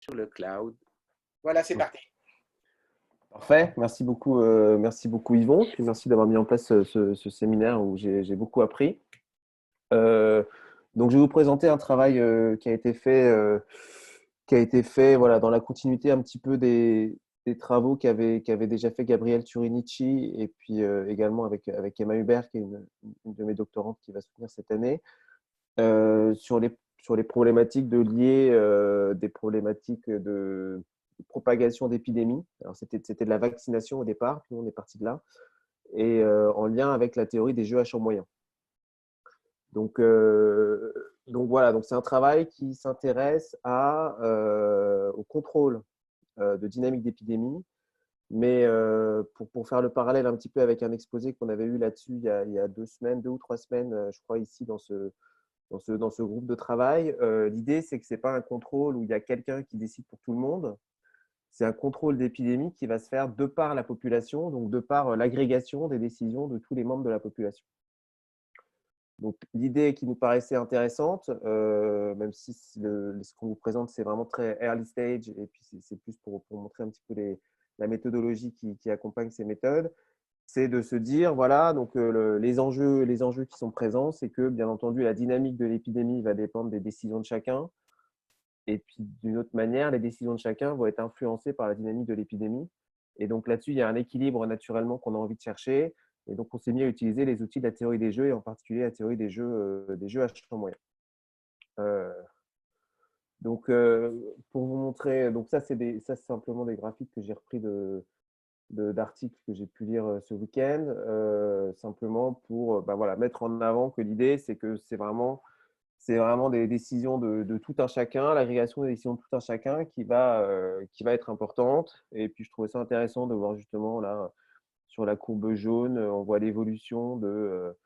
sur le cloud. Voilà, c'est parti. Parfait, merci beaucoup Yvon, puis merci d'avoir mis en place ce séminaire où j'ai beaucoup appris. Donc je vais vous présenter un travail qui a été fait voilà, dans la continuité un petit peu des travaux qu'avait déjà fait Gabriel Turinici et puis également avec Emma Hubert, qui est une de mes doctorantes qui va soutenir cette année, sur les problématiques des problématiques de propagation d'épidémies. Alors, c'était de la vaccination au départ, puis on est parti de là, et en lien avec la théorie des jeux à champ moyen. Donc voilà, donc c'est un travail qui s'intéresse au contrôle de dynamique d'épidémie, mais pour faire le parallèle un petit peu avec un exposé qu'on avait eu là-dessus il y a 2 ou 3 semaines, je crois, ici dans ce groupe de travail, l'idée, c'est que ce n'est pas un contrôle où il y a quelqu'un qui décide pour tout le monde. C'est un contrôle d'épidémie qui va se faire de par la population, donc de par l'agrégation des décisions de tous les membres de la population. Donc, l'idée qui nous paraissait intéressante, même si ce qu'on vous présente, c'est vraiment très early stage, et puis c'est plus pour montrer un petit peu la méthodologie qui accompagne ces méthodes, c'est de se dire, voilà, donc les enjeux qui sont présents, c'est que, bien entendu, la dynamique de l'épidémie va dépendre des décisions de chacun. Et puis, d'une autre manière, les décisions de chacun vont être influencées par la dynamique de l'épidémie. Et donc, là-dessus, il y a un équilibre naturellement qu'on a envie de chercher. Et donc, on s'est mis à utiliser les outils de la théorie des jeux, et en particulier la théorie des jeux à champ moyen. Pour vous montrer, donc ça, c'est simplement des graphiques que j'ai repris d'articles que j'ai pu lire ce week-end, simplement pour voilà, mettre en avant que l'idée, c'est que c'est vraiment des décisions de tout un chacun, l'agrégation des décisions de tout un chacun qui va être importante. Et puis, je trouvais ça intéressant de voir justement là, sur la courbe jaune, on voit l'évolution de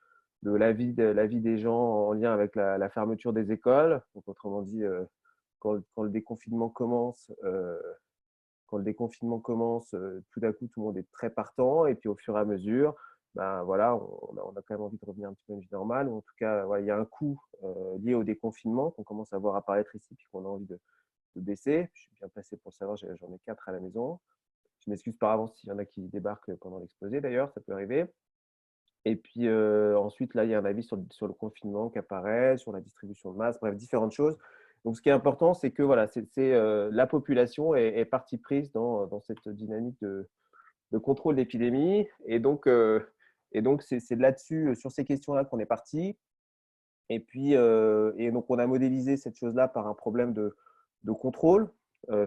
la vie des gens en lien avec la fermeture des écoles. Donc, autrement dit, quand le déconfinement commence, tout à coup, tout le monde est très partant. Et puis, au fur et à mesure, voilà, on a quand même envie de revenir un petit peu à une vie normale. Ou en tout cas, voilà, il y a un coût lié au déconfinement qu'on commence à voir apparaître ici, puis qu'on a envie de baisser. Je suis bien placé pour le savoir, j'en ai 4 à la maison. Je m'excuse par avance s'il y en a qui débarquent pendant l'exposé, d'ailleurs, ça peut arriver. Et puis ensuite, là, il y a un avis sur le confinement qui apparaît, sur la distribution de masse, bref, différentes choses. Donc, ce qui est important, c'est que voilà, la population est partie prise dans cette dynamique de contrôle d'épidémie. Et donc, c'est là-dessus, sur ces questions-là, qu'on est parti. Et puis, donc, on a modélisé cette chose-là par un problème de contrôle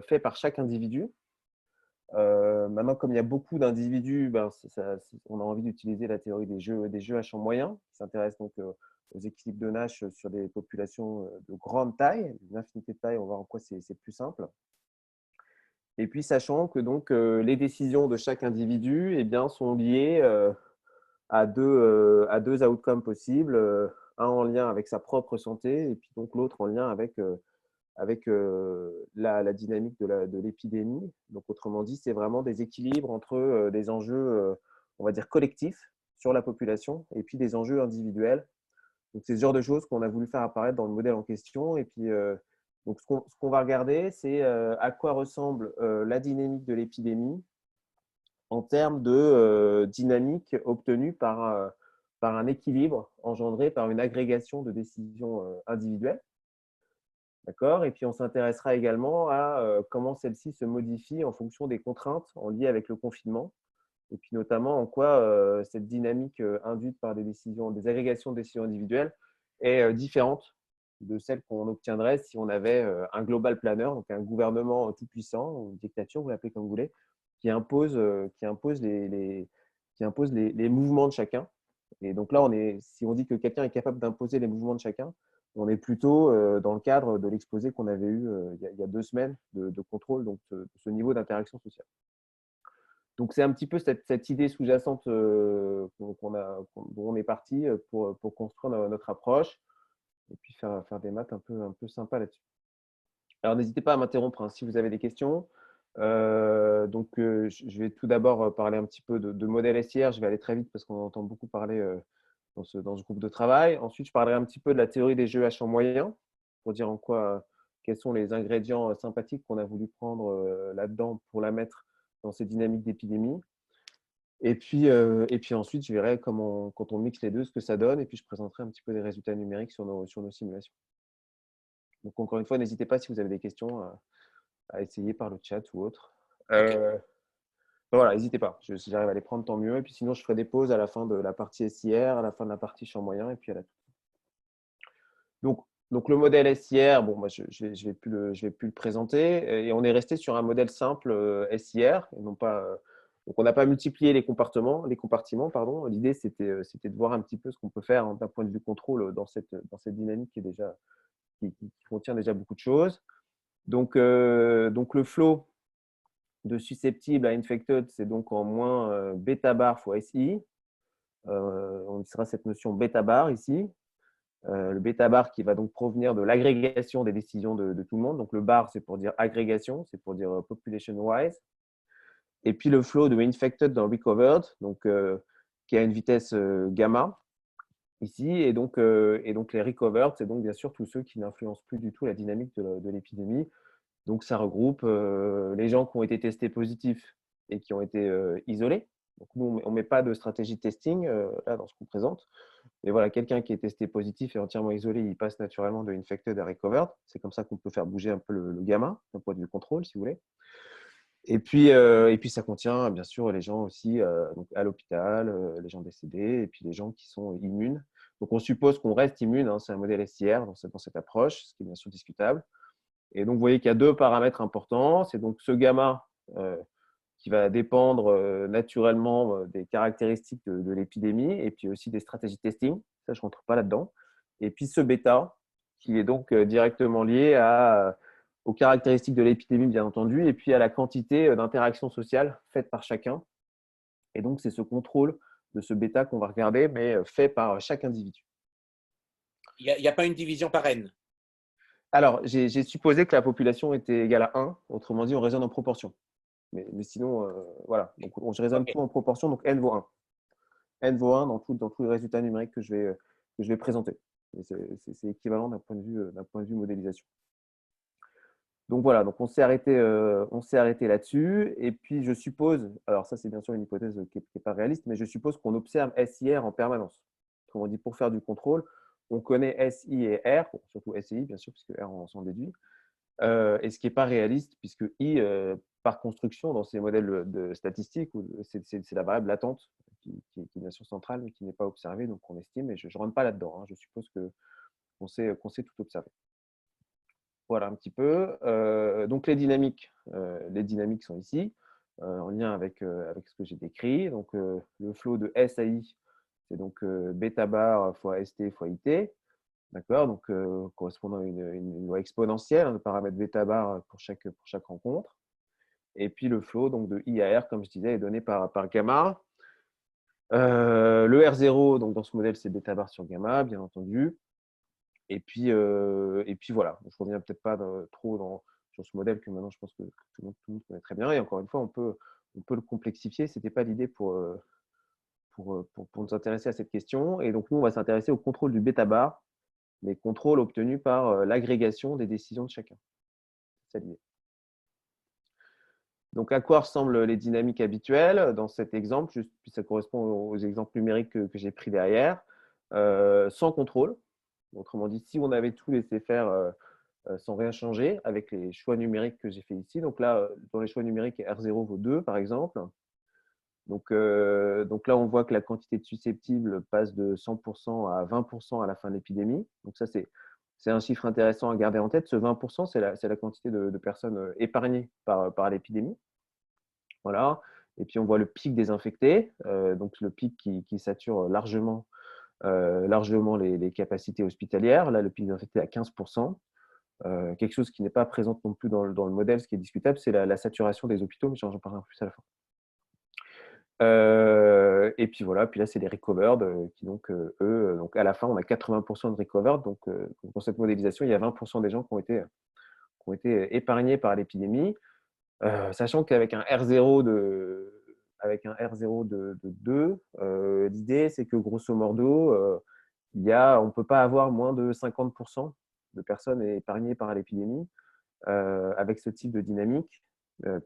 fait par chaque individu. Maintenant, comme il y a beaucoup d'individus, on a envie d'utiliser la théorie des jeux à champ moyen, qui s'intéresse donc aux équilibres de Nash sur des populations de grande taille, une infinité de taille. On va voir en quoi c'est plus simple. Et puis, sachant que donc, les décisions de chaque individu sont liées à deux outcomes possibles, un en lien avec sa propre santé et puis donc l'autre en lien avec la dynamique de l'épidémie. Donc, autrement dit, c'est vraiment des équilibres entre des enjeux, on va dire, collectifs sur la population et puis des enjeux individuels. Donc, c'est ce genre de choses qu'on a voulu faire apparaître dans le modèle en question. Et puis, donc, ce qu'on va regarder, c'est à quoi ressemble la dynamique de l'épidémie en termes de dynamique obtenue par un équilibre engendré par une agrégation de décisions individuelles. D'accord. Et puis, on s'intéressera également à comment celle-ci se modifie en fonction des contraintes en lien avec le confinement. Et puis, notamment, en quoi cette dynamique induite par des agrégations de décisions individuelles est différente de celle qu'on obtiendrait si on avait un global planner, donc un gouvernement tout-puissant, ou une dictature, vous l'appelez comme vous voulez, qui impose les mouvements de chacun. Et donc là, si on dit que quelqu'un est capable d'imposer les mouvements de chacun, on est plutôt dans le cadre de l'exposé qu'on avait eu il y a 2 semaines de contrôle, donc de ce niveau d'interaction sociale. Donc, c'est un petit peu cette idée sous-jacente dont on est parti pour construire notre approche et puis faire des maths un peu sympas là-dessus. Alors, n'hésitez pas à m'interrompre si vous avez des questions. Je vais tout d'abord parler un petit peu de modèle SIR. Je vais aller très vite parce qu'on entend beaucoup parler dans ce groupe de travail. Ensuite, je parlerai un petit peu de la théorie des jeux à champ moyen pour dire quels sont les ingrédients sympathiques qu'on a voulu prendre là-dedans pour la mettre dans ces dynamiques d'épidémie. Et puis ensuite, je verrai comment, quand on mixe les deux, ce que ça donne. Et puis, je présenterai un petit peu des résultats numériques sur nos simulations. Donc, encore une fois, n'hésitez pas si vous avez des questions à essayer par le chat ou autre. Ok. Voilà, n'hésitez pas. Si j'arrive à les prendre, tant mieux. Et puis sinon, je ferai des pauses à la fin de la partie SIR, à la fin de la partie champ moyen, et puis à la Donc, donc le modèle SIR, bon, moi, je ne vais plus le présenter. Et on est resté sur un modèle simple SIR, et non pas. Donc, on n'a pas multiplié les compartiments, pardon. L'idée, c'était de voir un petit peu ce qu'on peut faire d'un point de vue contrôle dans cette dynamique qui contient déjà beaucoup de choses. Donc le flow de susceptible à infected, c'est donc en moins bêta bar fois SI. On utilisera cette notion bêta bar ici. Le bêta bar qui va donc provenir de l'agrégation des décisions de tout le monde. Donc le bar, c'est pour dire agrégation, c'est pour dire population-wise. Et puis le flow de infected dans recovered, donc, qui a une vitesse gamma ici. Et donc les recovered, c'est donc bien sûr tous ceux qui n'influencent plus du tout la dynamique de l'épidémie. Donc ça regroupe les gens qui ont été testés positifs et qui ont été isolés. Donc nous, on ne met pas de stratégie de testing là dans ce qu'on présente. Mais voilà, quelqu'un qui est testé positif et entièrement isolé, il passe naturellement de infected à recovered. C'est comme ça qu'on peut faire bouger un peu le gamma d'un point de vue contrôle, si vous voulez. Et puis ça contient bien sûr les gens aussi donc à l'hôpital, les gens décédés, et puis les gens qui sont immunes. Donc on suppose qu'on reste immune, hein, c'est un modèle SIR dans cette approche, ce qui est bien sûr discutable. Et donc vous voyez qu'il y a deux paramètres importants. C'est donc ce gamma qui va dépendre naturellement des caractéristiques de l'épidémie et puis aussi des stratégies de testing. Ça, je ne rentre pas là-dedans. Et puis ce bêta qui est donc directement lié aux caractéristiques de l'épidémie, bien entendu, et puis à la quantité d'interactions sociales faites par chacun. Et donc, c'est ce contrôle de ce bêta qu'on va regarder, mais fait par chaque individu. Il n'y a pas une division par N. Alors, j'ai supposé que la population était égale à 1, autrement dit, on raisonne en proportion. Mais sinon, voilà. Donc, je raisonne Ok. tout en proportion, donc N vaut 1. N vaut 1 dans tous les résultats numériques que je vais présenter. C'est équivalent d'un point de vue modélisation. Donc voilà, donc on s'est arrêté là-dessus. Et puis je suppose, alors ça c'est bien sûr une hypothèse qui n'est pas réaliste, mais je suppose qu'on observe SIR en permanence. Autrement dit, pour faire du contrôle, on connaît SI et R, bon, surtout SI bien sûr, puisque R on s'en déduit. Et ce qui n'est pas réaliste, puisque I, par construction, dans ces modèles de statistiques, c'est la variable latente qui est bien sûr centrale, mais qui n'est pas observée, donc on estime, et je ne rentre pas là-dedans. Hein, je suppose qu'on sait tout observer. Voilà un petit peu. Donc les dynamiques sont ici, en lien avec ce que j'ai décrit. Donc le flow de S à I, c'est donc bêta bar fois ST fois IT. D'accord, donc correspondant à une loi exponentielle, hein, le paramètre bêta bar pour chaque rencontre. Et puis le flow donc de I à R, comme je disais, est donné par gamma. Le R0, donc dans ce modèle, c'est bêta bar sur gamma, bien entendu. Et puis voilà, je ne reviens peut-être pas trop sur ce modèle que maintenant je pense que tout le monde connaît très bien. Et encore une fois, on peut le complexifier. Ce n'était pas l'idée pour nous intéresser à cette question. Et donc, nous, on va s'intéresser au contrôle du bêta bar, mais contrôle obtenu par l'agrégation des décisions de chacun. C'est l'idée. Donc, à quoi ressemblent les dynamiques habituelles dans cet exemple? Juste, puis ça correspond aux exemples numériques que j'ai pris derrière. Sans contrôle. Autrement dit, si on avait tout laissé faire sans rien changer avec les choix numériques que j'ai fait ici. Donc là, dans les choix numériques, R0 vaut 2, par exemple. Donc là, on voit que la quantité de susceptibles passe de 100% à 20% à la fin de l'épidémie. Donc ça, c'est un chiffre intéressant à garder en tête. Ce 20%, c'est la quantité de personnes épargnées par l'épidémie. Voilà. Et puis, on voit le pic des infectés, donc le pic qui sature largement les capacités hospitalières. Là, le pic des infectés à 15%. Quelque chose qui n'est pas présent non plus dans le modèle, ce qui est discutable, c'est la saturation des hôpitaux, mais j'en parlerai plus à la fin. Et puis voilà, puis là, c'est les recovered, qui donc, eux, donc à la fin, on a 80% de recovered. Donc, dans cette modélisation, il y a 20% des gens qui ont été épargnés par l'épidémie, sachant qu'avec un R0 de 2, l'idée, c'est que grosso modo, on ne peut pas avoir moins de 50% de personnes épargnées par l'épidémie avec ce type de dynamique,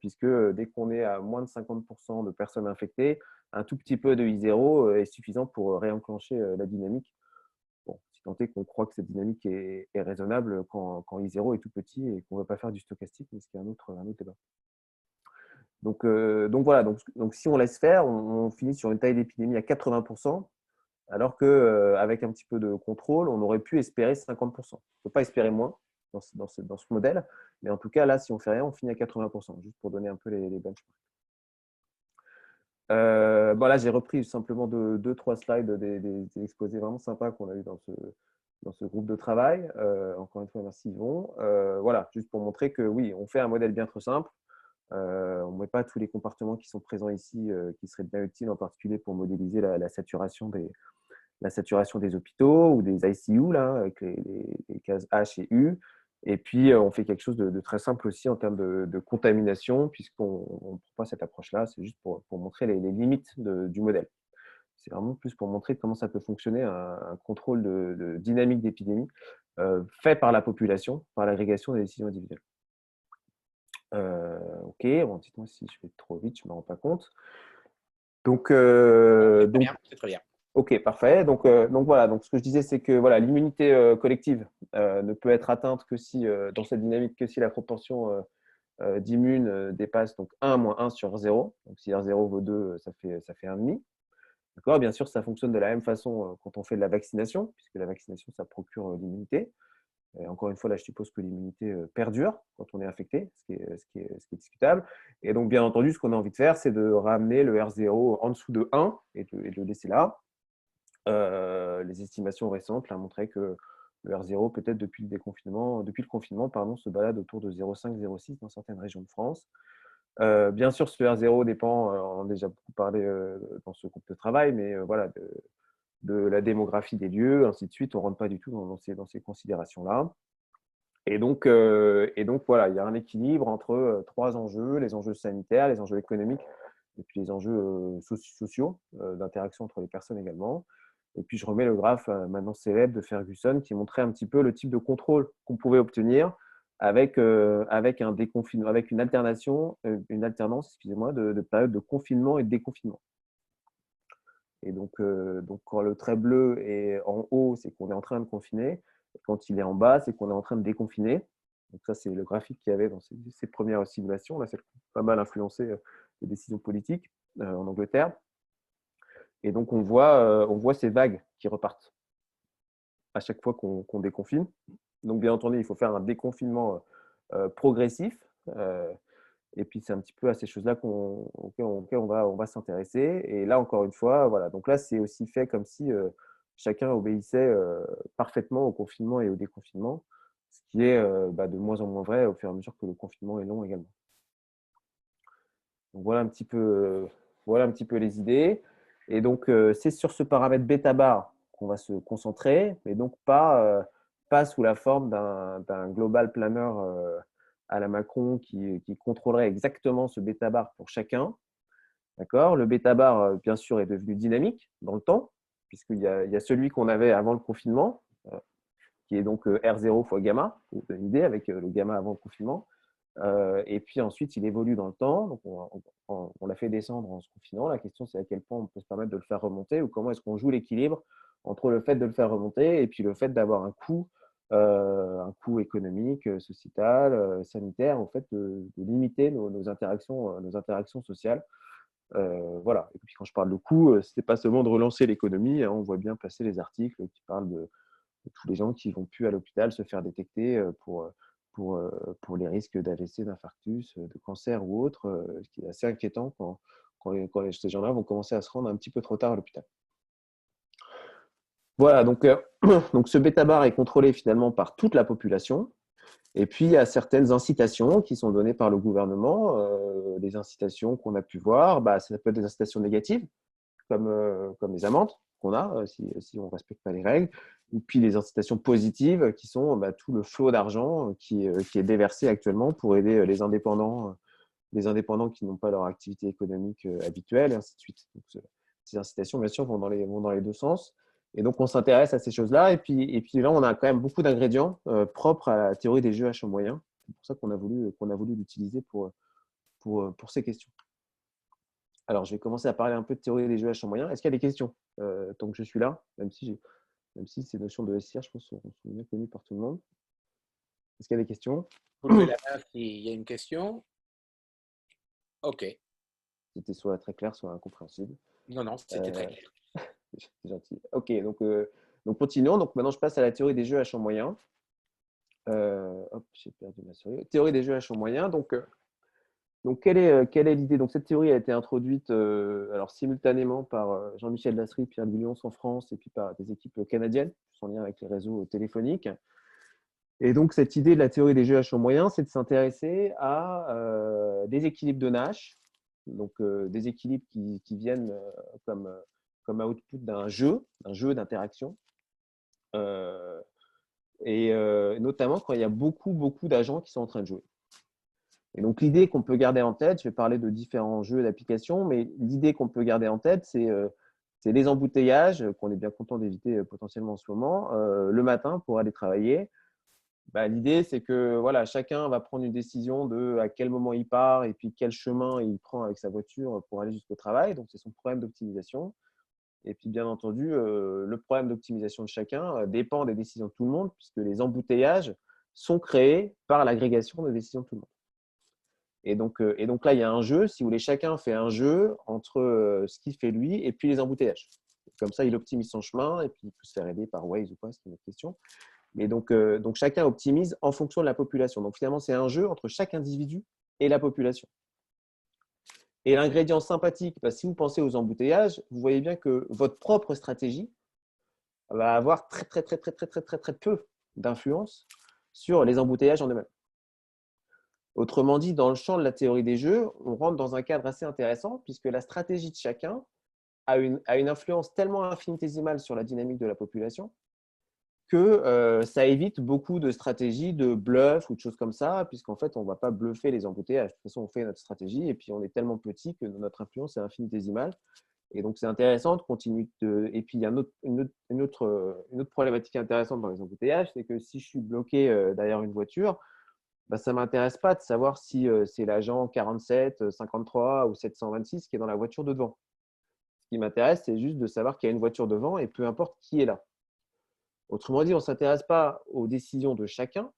puisque dès qu'on est à moins de 50% de personnes infectées, un tout petit peu de I0 est suffisant pour réenclencher la dynamique. Bon, si tant est qu'on croit que cette dynamique est raisonnable quand I0 est tout petit et qu'on ne veut pas faire du stochastique, mais ce qui est un autre débat. Donc voilà, donc si on laisse faire, on finit sur une taille d'épidémie à 80%, alors qu'avec un petit peu de contrôle, on aurait pu espérer 50%. On ne peut pas espérer moins dans ce modèle, mais en tout cas, là, si on ne fait rien, on finit à 80%, juste pour donner un peu les benchmarks. Bon, là, j'ai repris simplement deux, trois slides des exposés vraiment sympas qu'on a eu dans ce groupe de travail. Encore une fois, merci Yvon. Voilà, juste pour montrer que oui, on fait un modèle bien trop simple. On ne met pas tous les comportements qui sont présents ici, qui seraient bien utiles, en particulier pour modéliser la saturation des hôpitaux ou des ICU, là, avec les cases H et U. Et puis, on fait quelque chose de très simple aussi en termes de contamination, puisqu'on ne prend pas cette approche-là. C'est juste pour montrer les limites du modèle. C'est vraiment plus pour montrer comment ça peut fonctionner un contrôle de dynamique d'épidémie fait par la population, par l'agrégation des décisions individuelles. Ok, bon, dites-moi si je vais trop vite, je ne me rends pas compte. Donc, c'est très bien. Ok, parfait. Donc voilà. Donc ce que je disais, c'est que voilà, l'immunité collective ne peut être atteinte que si dans cette dynamique que si la proportion d'immunes dépasse donc 1 moins 1 sur 0. Donc si R0 vaut 2, ça fait 1,5. D'accord. Bien sûr, ça fonctionne de la même façon quand on fait de la vaccination, puisque la vaccination, ça procure l'immunité. Et encore une fois, là, je suppose que l'immunité perdure quand on est infecté, ce qui est discutable. Et donc, bien entendu, ce qu'on a envie de faire, c'est de ramener le R0 en dessous de 1 et de le laisser là. Les estimations récentes ont montré que le R0, peut-être depuis le confinement, se balade autour de 0,5, 0,6 dans certaines régions de France. Bien sûr, ce R0 dépend, on en a déjà beaucoup parlé dans ce groupe de travail, mais voilà, de la démographie des lieux, ainsi de suite. On ne rentre pas du tout dans ces considérations-là. Et donc, voilà, il y a un équilibre entre trois enjeux, les enjeux sanitaires, les enjeux économiques, et puis les enjeux sociaux, d'interaction entre les personnes également. Et puis, je remets le graphe maintenant célèbre de Ferguson qui montrait un petit peu le type de contrôle qu'on pouvait obtenir avec un déconfinement, avec une alternance, excusez-moi, de périodes de confinement et de déconfinement. Et donc, quand le trait bleu est en haut, c'est qu'on est en train de confiner. Et quand il est en bas, c'est qu'on est en train de déconfiner. Donc ça, c'est le graphique qu'il y avait dans ces premières simulations. Là, ça a pas mal influencé les décisions politiques en Angleterre. Et donc, on voit ces vagues qui repartent à chaque fois qu'on déconfine. Donc, bien entendu, il faut faire un déconfinement progressif. Et puis, c'est un petit peu à ces choses-là auxquelles on va s'intéresser. Et là, encore une fois, voilà. Donc là, c'est aussi fait comme si chacun obéissait parfaitement au confinement et au déconfinement, ce qui est de moins en moins vrai au fur et à mesure que le confinement est long également. Donc, voilà un petit peu les idées. Et donc, c'est sur ce paramètre bêta bar qu'on va se concentrer, mais donc pas sous la forme d'un global planner à la Macron qui contrôlerait exactement ce bêta bar pour chacun. D'accord. Le bêta bar, bien sûr, est devenu dynamique dans le temps, puisqu'il y a celui qu'on avait avant le confinement, qui est donc R0 fois gamma, pour vous donner une idée, avec le gamma avant le confinement. Et puis ensuite, il évolue dans le temps. Donc, on l'a fait descendre en se confinant. La question, c'est à quel point on peut se permettre de le faire remonter ou comment est-ce qu'on joue l'équilibre entre le fait de le faire remonter et puis le fait d'avoir un coût économique, sociétal, sanitaire, en fait, de limiter nos interactions sociales. Voilà. Et puis, quand je parle de coût, ce n'est pas seulement de relancer l'économie. Hein, on voit bien passer les articles qui parlent de tous les gens qui ne vont plus à l'hôpital se faire détecter pour les risques d'AVC, d'infarctus, de cancer ou autre, ce qui est assez inquiétant quand ces gens-là vont commencer à se rendre un petit peu trop tard à l'hôpital. Voilà, donc ce bêta-bar est contrôlé finalement par toute la population. Et puis, il y a certaines incitations qui sont données par le gouvernement, des incitations qu'on a pu voir. Ça peut être des incitations négatives, comme les amendes qu'on a si on ne respecte pas les règles. Et puis les incitations positives qui sont tout le flot d'argent qui est déversé actuellement pour aider les indépendants qui n'ont pas leur activité économique habituelle, et ainsi de suite. Donc, ces incitations, bien sûr, vont dans les deux sens. Et donc, on s'intéresse à ces choses-là. Et puis là, on a quand même beaucoup d'ingrédients propres à la théorie des jeux H moyen. C'est pour ça qu'on a voulu l'utiliser pour ces questions. Alors, je vais commencer à parler un peu de théorie des jeux H moyen. Est-ce qu'il y a des questions tant que je suis là, même si ces notions de SIR, je pense, sont bien connues par tout le monde. Est-ce qu'il y a des questions? Vous levez la main s'il y a une question. OK. C'était soit très clair, soit incompréhensible. Non, non, c'était très clair. C'est gentil. OK, donc continuons. Donc maintenant, je passe à la théorie des jeux H moyen. Hop, j'ai perdu ma souris. Théorie des jeux H moyen. Donc quelle est l'idée? Donc cette théorie a été introduite alors simultanément par Jean-Michel Lasry, Pierre Guillons en France, et puis par des équipes canadiennes, en lien avec les réseaux téléphoniques. Et donc cette idée de la théorie des jeux H moyen, c'est de s'intéresser à des équilibres de Nash, donc des équilibres qui viennent comme output d'un jeu d'interaction. Et notamment quand il y a beaucoup d'agents qui sont en train de jouer. Et donc, l'idée qu'on peut garder en tête, je vais parler de différents jeux d'applications, mais l'idée qu'on peut garder en tête, c'est les embouteillages qu'on est bien content d'éviter potentiellement en ce moment, le matin pour aller travailler. Bah, l'idée, c'est que voilà, chacun va prendre une décision de à quel moment il part et puis quel chemin il prend avec sa voiture pour aller jusqu'au travail. Donc, c'est son problème d'optimisation. Et puis, bien entendu, le problème d'optimisation de chacun dépend des décisions de tout le monde, puisque les embouteillages sont créés par l'agrégation des décisions de tout le monde. Et donc là, il y a un jeu. Si vous voulez, chacun fait un jeu entre ce qu'il fait lui et puis les embouteillages. Comme ça, il optimise son chemin et puis il peut se faire aider par Waze ou pas, c'est une autre question. Mais donc chacun optimise en fonction de la population. Donc finalement, c'est un jeu entre chaque individu et la population. Et l'ingrédient sympathique, bah, si vous pensez aux embouteillages, vous voyez bien que votre propre stratégie va avoir très peu d'influence sur les embouteillages en eux-mêmes. Autrement dit, dans le champ de la théorie des jeux, on rentre dans un cadre assez intéressant puisque la stratégie de chacun a une influence tellement infinitésimale sur la dynamique de la population que ça évite beaucoup de stratégies de bluff ou de choses comme ça, puisqu'en fait, on ne va pas bluffer les embouteillages. De toute façon, on fait notre stratégie et puis on est tellement petit que notre influence est infinitésimale. Et donc, c'est intéressant de continuer. Et puis, il y a une autre problématique intéressante dans les embouteillages, c'est que si je suis bloqué derrière une voiture, bah, ça ne m'intéresse pas de savoir si c'est l'agent 47, 53 ou 726 qui est dans la voiture de devant. Ce qui m'intéresse, c'est juste de savoir qu'il y a une voiture devant et peu importe qui est là. Autrement dit, on ne s'intéresse pas aux décisions de chacun,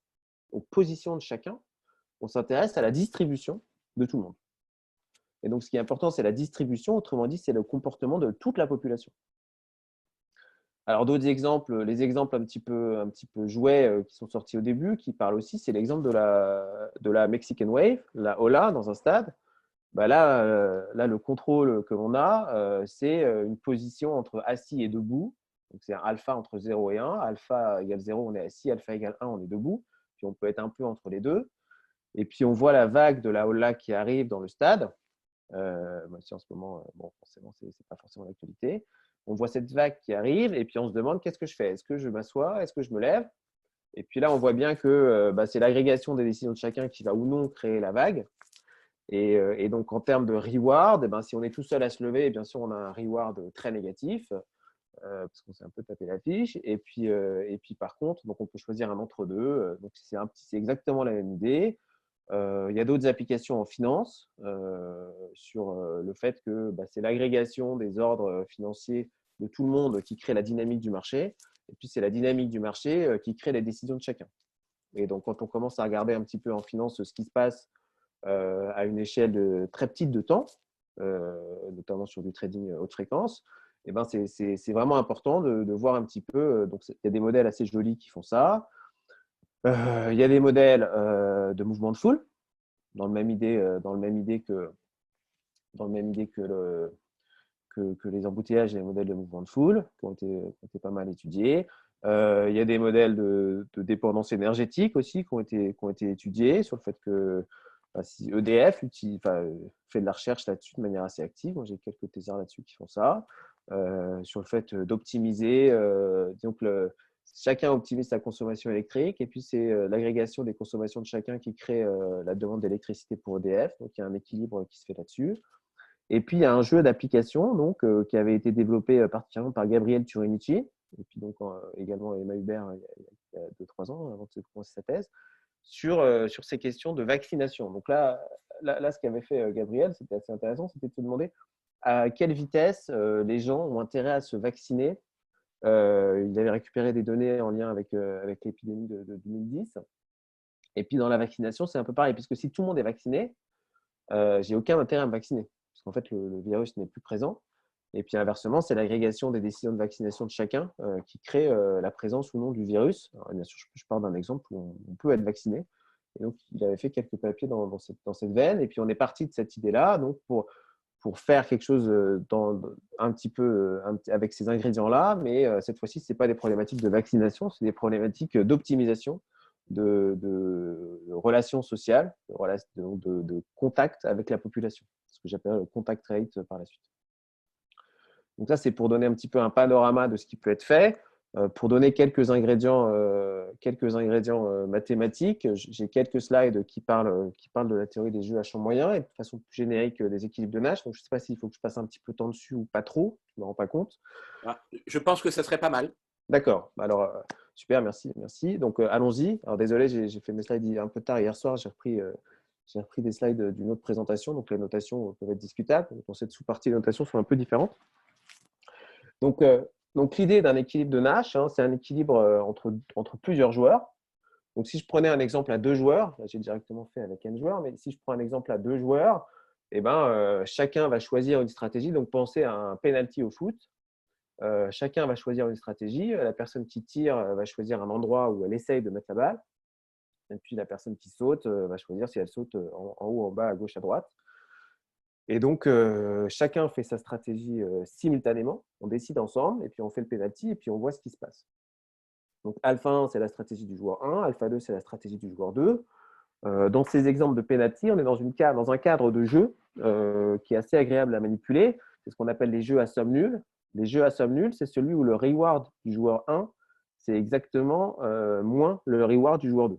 aux positions de chacun, on s'intéresse à la distribution de tout le monde. Et donc, ce qui est important, c'est la distribution. Autrement dit, c'est le comportement de toute la population. Alors, d'autres exemples, les exemples un petit peu jouets qui sont sortis au début, qui parlent aussi, c'est l'exemple de la Mexican Wave, la Ola dans un stade. Bah là, le contrôle que l'on a, c'est une position entre assis et debout. Donc, c'est un alpha entre 0 et 1. Alpha égale 0, on est assis. Alpha égale 1, on est debout. Puis, on peut être un peu entre les deux. Et puis, on voit la vague de la Ola qui arrive dans le stade. Même si en ce moment, bon, forcément, ce n'est pas forcément l'actualité. On voit cette vague qui arrive et puis on se demande qu'est-ce que je fais? Est-ce que je m'assois? Est-ce que je me lève? Et puis là, on voit bien que c'est l'agrégation des décisions de chacun qui va ou non créer la vague. Et donc, en termes de reward, si on est tout seul à se lever, bien sûr, on a un reward très négatif parce qu'on s'est un peu tapé la fiche. Et puis par contre, donc on peut choisir un entre-deux. Donc, c'est exactement la même idée. Il y a d'autres applications en finance sur le fait que c'est l'agrégation des ordres financiers de tout le monde qui crée la dynamique du marché. Et puis, c'est la dynamique du marché qui crée les décisions de chacun. Et donc, quand on commence à regarder un petit peu en finance ce qui se passe à une échelle très petite de temps, notamment sur du trading haute fréquence, et c'est vraiment important de voir un petit peu. Donc, il y a des modèles assez jolis qui font ça. Il y a des modèles de mouvement de foule, dans le même idée que les embouteillages et les modèles de mouvement de foule, qui ont été pas mal étudiés. Il y a des modèles de dépendance énergétique aussi qui ont été étudiés sur le fait que si EDF fait de la recherche là-dessus de manière assez active. Moi, j'ai quelques thésards là-dessus qui font ça. Sur le fait d'optimiser, disons que chacun optimise sa consommation électrique et puis c'est l'agrégation des consommations de chacun qui crée la demande d'électricité pour EDF. Donc, il y a un équilibre qui se fait là-dessus. Et puis, il y a un jeu d'application qui avait été développé particulièrement par Gabriel Turinici et puis donc également Emma Hubert il y a 2-3 ans, avant de commencer sa thèse, sur ces questions de vaccination. Donc là ce qu'avait fait Gabriel, c'était assez intéressant, c'était de se demander à quelle vitesse les gens ont intérêt à se vacciner. Il avait récupéré des données en lien avec l'épidémie de 2010. Et puis dans la vaccination, c'est un peu pareil, puisque si tout le monde est vacciné, j'ai aucun intérêt à me vacciner, parce qu'en fait, le virus n'est plus présent. Et puis inversement, c'est l'agrégation des décisions de vaccination de chacun qui crée la présence ou non du virus. Alors, bien sûr, je pars d'un exemple où on peut être vacciné. Et donc, il avait fait quelques papiers dans cette veine. Et puis, on est parti de cette idée-là donc pour faire quelque chose un petit peu avec ces ingrédients-là. Mais cette fois-ci, ce n'est pas des problématiques de vaccination, c'est des problématiques d'optimisation de relations sociales, de contact avec la population, ce que j'appelle le contact rate par la suite. Donc ça, c'est pour donner un petit peu un panorama de ce qui peut être fait. Pour donner quelques ingrédients mathématiques, j'ai quelques slides qui parlent de la théorie des jeux à champ moyen et de façon plus générique des équilibres de Nash. Donc, je ne sais pas s'il faut que je passe un petit peu de temps dessus ou pas trop, je ne me rends pas compte. Je pense que ça serait pas mal. D'accord. Alors, super, merci. Donc, allons-y. Alors, désolé, j'ai fait mes slides un peu tard hier soir. J'ai repris des slides d'une autre présentation. Donc, les notations peuvent être discutables. Dans cette sous-partie, les notations sont un peu différentes. Donc l'idée d'un équilibre de Nash, c'est un équilibre entre plusieurs joueurs. Donc, si je prenais un exemple à 2 joueurs, là j'ai directement fait avec n joueurs, mais si je prends un exemple à 2 joueurs, eh ben, chacun va choisir une stratégie. Donc, pensez à un penalty au foot. Chacun va choisir une stratégie. La personne qui tire va choisir un endroit où elle essaye de mettre la balle. Et puis, la personne qui saute va choisir si elle saute en haut, en bas, à gauche, à droite. Et donc, chacun fait sa stratégie simultanément. On décide ensemble et puis on fait le penalty et puis on voit ce qui se passe. Donc, alpha 1, c'est la stratégie du joueur 1. Alpha 2, c'est la stratégie du joueur 2. Dans ces exemples de penalty, on est dans un cadre de jeu qui est assez agréable à manipuler. C'est ce qu'on appelle les jeux à somme nulle. Les jeux à somme nulle, c'est celui où le reward du joueur 1, c'est exactement moins le reward du joueur 2.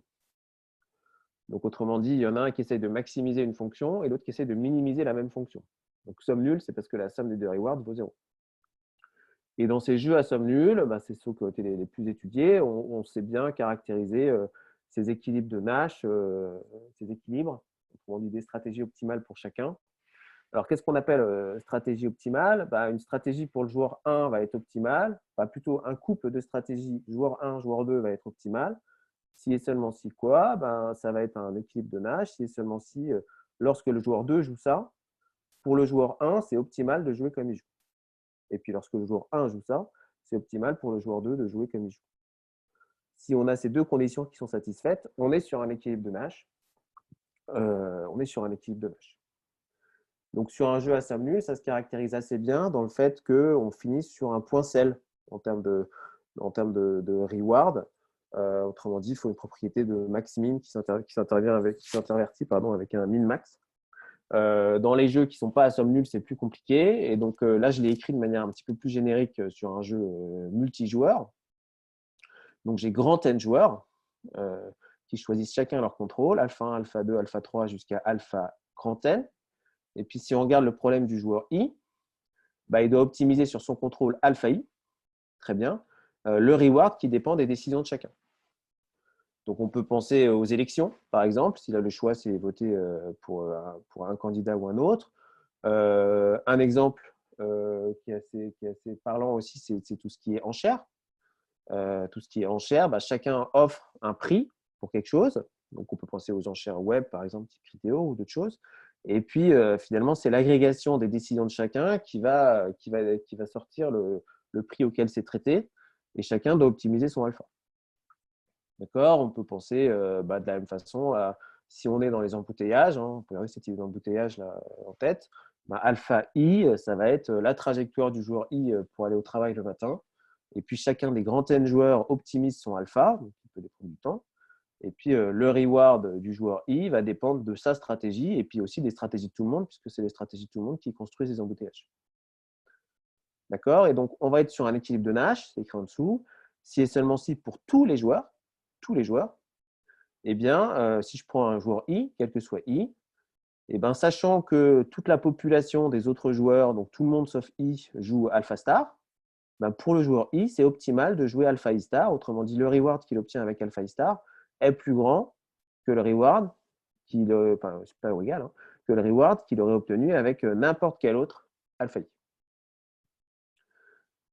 Donc, autrement dit, il y en a un qui essaye de maximiser une fonction et l'autre qui essaye de minimiser la même fonction. Donc, somme nulle, c'est parce que la somme des deux rewards vaut 0. Et dans ces jeux à somme nulle, c'est ceux qui ont été les plus étudiés, on sait bien caractériser ces équilibres de Nash, ces équilibres, autrement dit des stratégies optimales pour chacun. Alors, qu'est-ce qu'on appelle stratégie optimale? Une stratégie pour le joueur 1 va être optimale, plutôt un couple de stratégies joueur 1, joueur 2 va être optimal. Si et seulement si quoi, ça va être un équilibre de Nash. Si et seulement si, lorsque le joueur 2 joue ça, pour le joueur 1, c'est optimal de jouer comme il joue. Et puis lorsque le joueur 1 joue ça, c'est optimal pour le joueur 2 de jouer comme il joue. Si on a ces deux conditions qui sont satisfaites, on est sur un équilibre de Nash. Donc sur un jeu à somme nulle, ça se caractérise assez bien dans le fait qu'on finisse sur un point sel en termes de reward. Autrement dit, il faut une propriété de max-min qui s'intervertit avec un min-max. Dans les jeux qui ne sont pas à somme nulle, c'est plus compliqué. Et donc là, je l'ai écrit de manière un petit peu plus générique sur un jeu multijoueur. Donc j'ai grand N joueurs qui choisissent chacun leur contrôle, alpha 1, alpha 2, alpha 3 jusqu'à alpha grand N. Et puis si on regarde le problème du joueur I, il doit optimiser sur son contrôle alpha I, très bien, le reward qui dépend des décisions de chacun. Donc, on peut penser aux élections, par exemple, s'il a le choix, c'est voter pour un candidat ou un autre. Un exemple qui est assez parlant aussi, c'est tout ce qui est enchère. Tout ce qui est enchère, chacun offre un prix pour quelque chose. Donc, on peut penser aux enchères web, par exemple, type Criteo ou d'autres choses. Et puis, finalement, c'est l'agrégation des décisions de chacun qui va sortir le prix auquel c'est traité. Et chacun doit optimiser son alpha. D'accord. On peut penser de la même façon si on est dans les embouteillages, on peut avoir cette idée d'embouteillage là en tête. Alpha I, ça va être la trajectoire du joueur I pour aller au travail le matin. Et puis, chacun des grands N joueurs optimise son alpha, donc il peut dépendre du temps. Et puis, le reward du joueur I va dépendre de sa stratégie et puis aussi des stratégies de tout le monde, puisque c'est les stratégies de tout le monde qui construisent les embouteillages. D'accord. Et donc, on va être sur un équilibre de Nash, c'est écrit en dessous. Si et seulement si pour tous les joueurs, eh bien, si je prends un joueur I, quel que soit I, eh bien, sachant que toute la population des autres joueurs, donc tout le monde sauf I, joue alpha star, ben, pour le joueur I, c'est optimal de jouer alpha I star. Autrement dit, le reward qu'il obtient avec alpha I star est plus grand que le reward enfin, c'est pas égal, hein, que le reward qu'il aurait obtenu avec n'importe quel autre alpha I.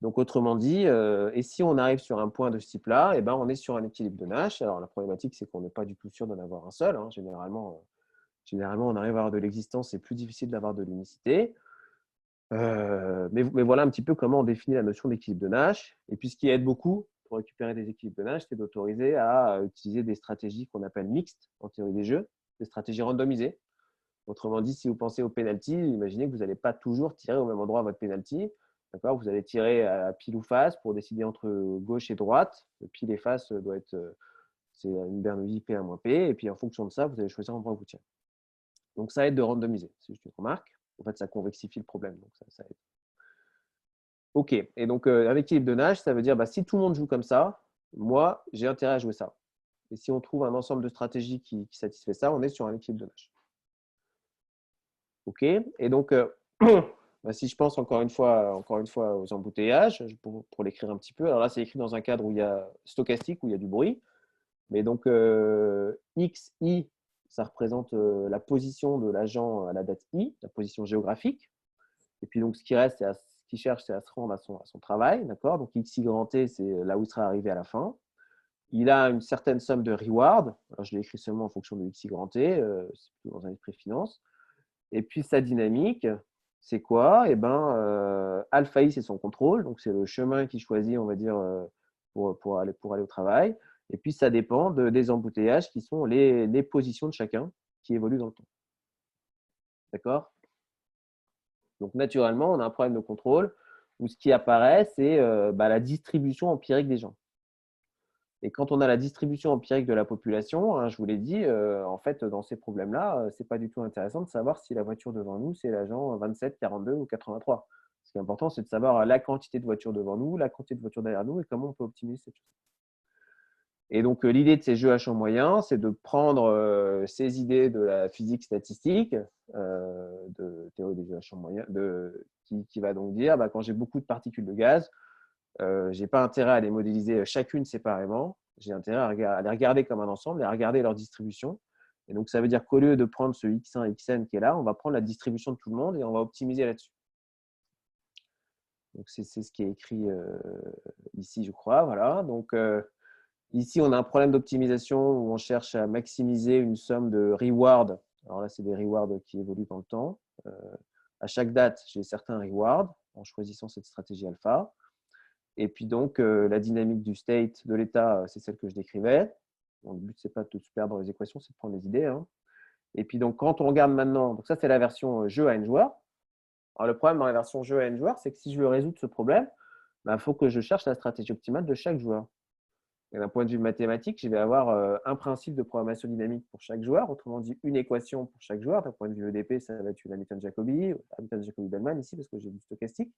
Donc, autrement dit, et si on arrive sur un point de ce type-là, eh ben, on est sur un équilibre de Nash. Alors, la problématique, c'est qu'on n'est pas du tout sûr d'en avoir un seul. Hein. Généralement, on arrive à avoir de l'existence, c'est plus difficile d'avoir de l'unicité. Mais voilà un petit peu comment on définit la notion d'équilibre de Nash. Et puis, ce qui aide beaucoup pour récupérer des équilibres de Nash, c'est d'autoriser à utiliser des stratégies qu'on appelle mixtes en théorie des jeux, des stratégies randomisées. Autrement dit, si vous pensez au penalty, imaginez que vous n'allez pas toujours tirer au même endroit votre penalty. D'accord, vous allez tirer à pile ou face pour décider entre gauche et droite. Le pile et face doit être c'est une Bernoulli P1 P. Et puis en fonction de ça, vous allez choisir l'endroit où vous tirez. Donc ça aide de randomiser, c'est juste une remarque. En fait, ça convexifie le problème. Donc ça aide. OK. Et donc un équilibre de Nash, ça veut dire si tout le monde joue comme ça, moi, j'ai intérêt à jouer ça. Et si on trouve un ensemble de stratégies qui satisfait ça, on est sur un équilibre de Nash. OK. Et donc, si je pense encore une fois aux embouteillages, pour l'écrire un petit peu, alors là, c'est écrit dans un cadre où il y a stochastique, où il y a du bruit. Mais donc, XI, ça représente la position de l'agent à la date I, la position géographique. Et puis, donc, ce qui reste, ce qu'il cherche, c'est à se rendre à son travail. D'accord. Donc, XI grand T, c'est là où il sera arrivé à la fin. Il a une certaine somme de reward. Alors, je l'ai écrit seulement en fonction de XI grand T, c'est plutôt dans un esprit finance. Et puis, sa dynamique, c'est quoi? Eh ben, alpha I, c'est son contrôle. Donc, c'est le chemin qu'il choisit, on va dire, pour aller au travail. Et puis, ça dépend des embouteillages qui sont les positions de chacun qui évoluent dans le temps. D'accord? Donc, naturellement, on a un problème de contrôle où ce qui apparaît, c'est la distribution empirique des gens. Et quand on a la distribution empirique de la population, hein, je vous l'ai dit, en fait, dans ces problèmes-là, ce n'est pas du tout intéressant de savoir si la voiture devant nous, c'est l'agent 27, 42 ou 83. Ce qui est important, c'est de savoir la quantité de voitures devant nous, la quantité de voitures derrière nous et comment on peut optimiser cette chose. Et donc, l'idée de ces jeux à champ moyen, c'est de prendre ces idées de la physique statistique, de théorie des jeux à champ moyen, qui va donc dire, quand j'ai beaucoup de particules de gaz, je n'ai pas intérêt à les modéliser chacune séparément. J'ai intérêt à les regarder comme un ensemble et à regarder leur distribution. Et donc, ça veut dire qu'au lieu de prendre ce X1, Xn qui est là, on va prendre la distribution de tout le monde et on va optimiser là-dessus. Donc, c'est ce qui est écrit ici, je crois. Voilà. Donc, ici, on a un problème d'optimisation où on cherche à maximiser une somme de rewards. Alors là, c'est des rewards qui évoluent dans le temps. À chaque date, j'ai certains rewards en choisissant cette stratégie alpha. Et puis donc, la dynamique du state, de l'état, c'est celle que je décrivais. Bon, le but, ce n'est pas de se perdre dans les équations, c'est de prendre les idées. Hein. Et puis donc, quand on regarde maintenant, donc ça, c'est la version jeu à n joueurs. Alors, le problème dans la version jeu à n joueurs, c'est que si je veux résoudre ce problème, il faut que je cherche la stratégie optimale de chaque joueur. Et d'un point de vue mathématique, je vais avoir un principe de programmation dynamique pour chaque joueur, autrement dit une équation pour chaque joueur. D'un point de vue EDP, ça va être une Hamilton-Jacobi, Hamilton-Jacobi-Bellman ici, parce que j'ai du stochastique,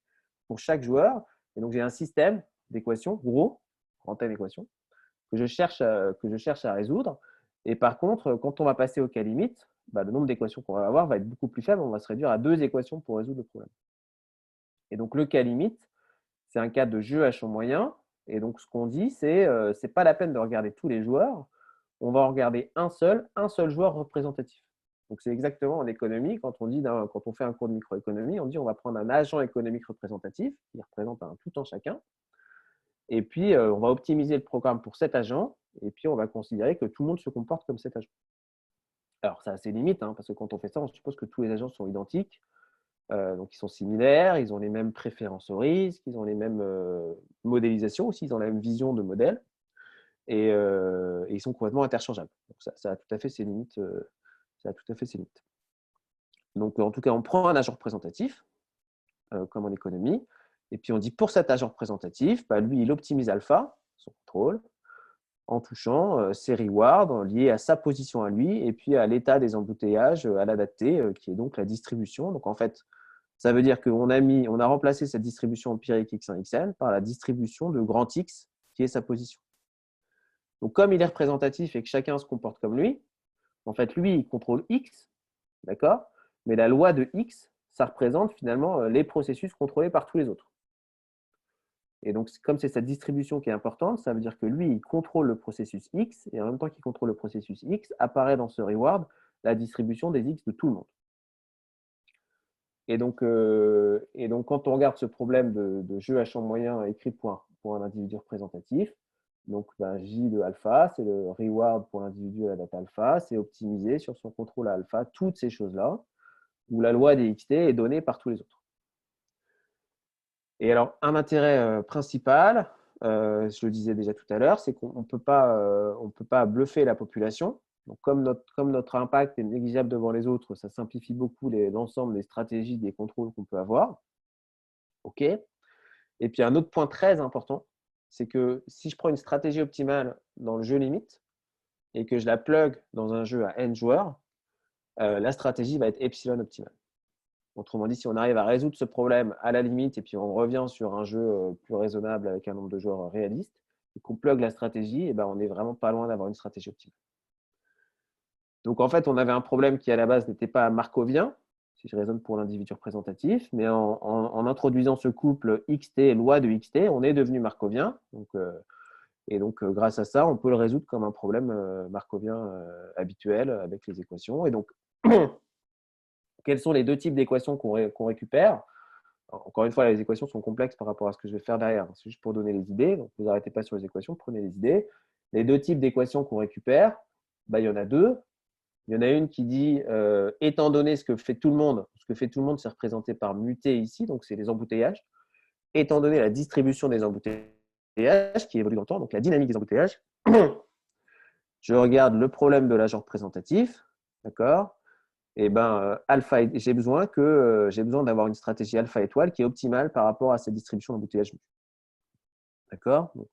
pour chaque joueur. Et donc, j'ai un système d'équations, gros, grande équation, que je cherche à résoudre. Et par contre, quand on va passer au cas limite, le nombre d'équations qu'on va avoir va être beaucoup plus faible. On va se réduire à 2 équations pour résoudre le problème. Et donc, le cas limite, c'est un cas de jeu à champ moyen. Et donc, ce qu'on dit, c'est pas la peine de regarder tous les joueurs. On va en regarder un seul joueur représentatif. Donc, c'est exactement en économie, quand on fait un cours de microéconomie, on dit on va prendre un agent économique représentatif qui représente un tout en chacun. Et puis, on va optimiser le programme pour cet agent. Et puis, on va considérer que tout le monde se comporte comme cet agent. Alors, ça a ses limites, hein, parce que quand on fait ça, on suppose que tous les agents sont identiques. Donc, ils sont similaires, ils ont les mêmes préférences au risque, ils ont les mêmes modélisations aussi, ils ont la même vision de modèle. Et ils sont complètement interchangeables. Donc, ça a tout à fait ses limites. Donc, en tout cas, on prend un agent représentatif, comme en économie, et puis on dit pour cet agent représentatif, lui, il optimise alpha, son contrôle, en touchant ses rewards liés à sa position à lui, et puis à l'état des embouteillages à la date T, qui est donc la distribution. Donc, en fait, ça veut dire qu'on a remplacé cette distribution empirique X1, Xn par la distribution de grand X, qui est sa position. Donc, comme il est représentatif et que chacun se comporte comme lui, en fait, lui, il contrôle X, d'accord? Mais la loi de X, ça représente finalement les processus contrôlés par tous les autres. Et donc, comme c'est cette distribution qui est importante, ça veut dire que lui, il contrôle le processus X, et en même temps qu'il contrôle le processus X, apparaît dans ce reward la distribution des X de tout le monde. Et donc, quand on regarde ce problème de jeu à champ moyen écrit pour un individu représentatif, donc J de alpha, c'est le reward pour l'individu à la date alpha, c'est optimisé sur son contrôle à alpha, toutes ces choses-là, où la loi des xt est donnée par tous les autres. Et alors, un intérêt principal, je le disais déjà tout à l'heure, c'est qu'on ne peut pas bluffer la population. Donc, comme notre impact est négligeable devant les autres, ça simplifie beaucoup l'ensemble des stratégies, des contrôles qu'on peut avoir. OK. Et puis, un autre point très important, c'est que si je prends une stratégie optimale dans le jeu limite et que je la plug dans un jeu à n joueurs, la stratégie va être epsilon optimale. Autrement dit, si on arrive à résoudre ce problème à la limite et puis on revient sur un jeu plus raisonnable avec un nombre de joueurs réaliste et qu'on plug la stratégie, et ben on n'est vraiment pas loin d'avoir une stratégie optimale. Donc en fait, on avait un problème qui à la base n'était pas markovien, si je raisonne pour l'individu représentatif, mais en introduisant ce couple xt, loi de xt, on est devenu markovien. Donc, grâce à ça, on peut le résoudre comme un problème markovien habituel avec les équations. Et donc, quels sont les deux types d'équations qu'on récupère? Encore une fois, les équations sont complexes par rapport à ce que je vais faire derrière. C'est juste pour donner les idées. Donc, vous n'arrêtez pas sur les équations, prenez les idées. Les deux types d'équations qu'on récupère, il y en a deux. Il y en a une qui dit, étant donné ce que fait tout le monde, c'est représenté par muté ici, donc c'est les embouteillages. Étant donné la distribution des embouteillages qui évolue dans le temps, donc la dynamique des embouteillages, je regarde le problème de l'agent représentatif, d'accord? Et alpha, j'ai besoin d'avoir une stratégie alpha étoile qui est optimale par rapport à cette distribution d'embouteillage. D'accord? Donc,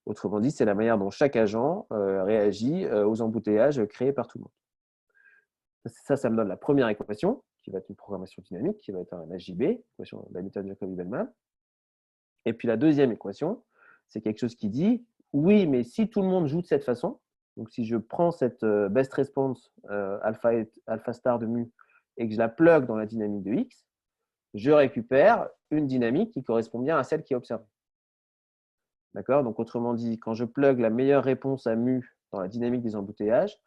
autrement dit, c'est la manière dont chaque agent réagit aux embouteillages créés par tout le monde. Ça me donne la première équation, qui va être une programmation dynamique, qui va être un HJB, équation d'Hamilton-Jacobi-Bellman. Et puis la deuxième équation, c'est quelque chose qui dit, oui, mais si tout le monde joue de cette façon, donc si je prends cette best response alpha star de mu et que je la plug dans la dynamique de X, je récupère une dynamique qui correspond bien à celle qui est observée. D'accord? Donc autrement dit, quand je plug la meilleure réponse à mu dans la dynamique des embouteillages,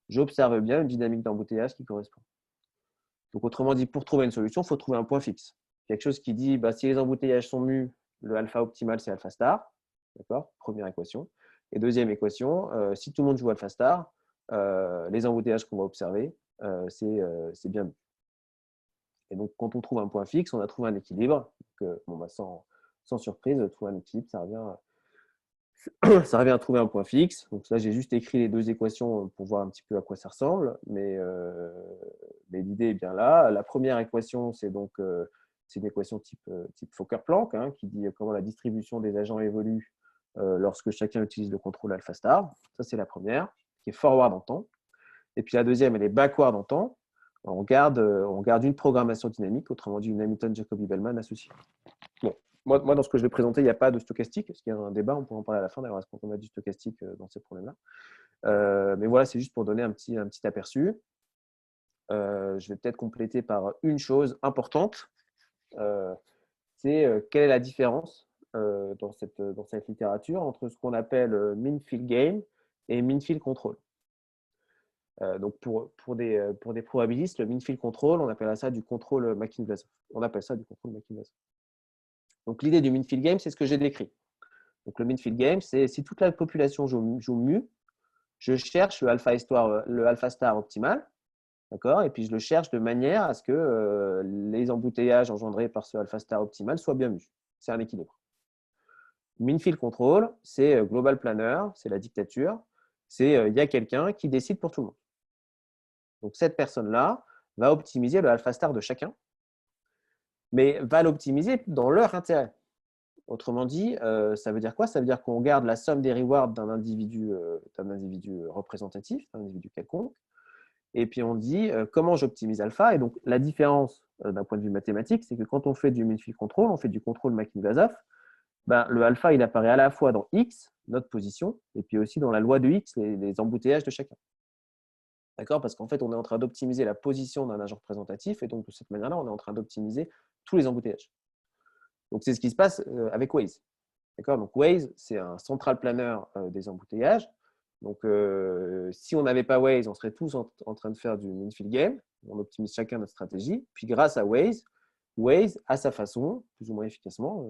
j'observe bien une dynamique d'embouteillage qui correspond. Donc autrement dit, pour trouver une solution, il faut trouver un point fixe. Quelque chose qui dit, si les embouteillages sont mu, le alpha optimal, c'est alpha star. D'accord? Première équation. Et deuxième équation, si tout le monde joue alpha star, les embouteillages qu'on va observer, c'est bien mu. Et donc, quand on trouve un point fixe, on a trouvé un équilibre. Donc, sans surprise, trouver un équilibre, ça revient à trouver un point fixe. Donc là, j'ai juste écrit les deux équations pour voir un petit peu à quoi ça ressemble. Mais l'idée est bien là. La première équation, c'est une équation type Fokker-Planck qui dit comment la distribution des agents évolue lorsque chacun utilise le contrôle alpha star. Ça, c'est la première, qui est forward en temps. Et puis la deuxième, elle est backward en temps. On garde une programmation dynamique, autrement dit une Hamilton-Jacobi-Bellman associée. Bon, moi, dans ce que je vais présenter, il n'y a pas de stochastique. Est-ce qu'il y a un débat? On pourra en parler à la fin, d'ailleurs, est-ce qu'on a du stochastique dans ces problèmes-là? Mais voilà, c'est juste pour donner un petit aperçu. Je vais peut-être compléter par une chose importante. C'est quelle est la différence dans cette littérature entre ce qu'on appelle mean field game et mean field control. Donc pour des probabilistes, le mean field control, on appelle ça du contrôle Makin-Vlasov. Donc l'idée du mean field game, c'est ce que j'ai décrit. Donc le mean field game, c'est si toute la population joue mu, je cherche le alpha star optimal, d'accord, et puis je le cherche de manière à ce que les embouteillages engendrés par ce alpha star optimal soient bien mus. C'est un équilibre. Mean field control, c'est global planner, c'est la dictature, c'est il y a quelqu'un qui décide pour tout le monde. Donc cette personne-là va optimiser le alpha star de chacun, mais va l'optimiser dans leur intérêt. Autrement dit, ça veut dire quoi? Ça veut dire qu'on garde la somme des rewards d'un individu représentatif, d'un individu quelconque, et puis on dit comment j'optimise alpha. Et donc la différence d'un point de vue mathématique, c'est que quand on fait du mean field control, on fait du contrôle Makin-Vlasov, le alpha, il apparaît à la fois dans X, notre position, et puis aussi dans la loi de X, les embouteillages de chacun. D'accord? Parce qu'en fait, on est en train d'optimiser la position d'un agent représentatif, et donc de cette manière-là, on est en train d'optimiser tous les embouteillages. Donc c'est ce qui se passe avec Waze. D'accord? Donc, Waze, c'est un central planner des embouteillages. Donc, si on n'avait pas Waze, on serait tous en train de faire du Minfield Game. On optimise chacun notre stratégie. Puis, grâce à Waze, Waze, à sa façon, plus ou moins efficacement,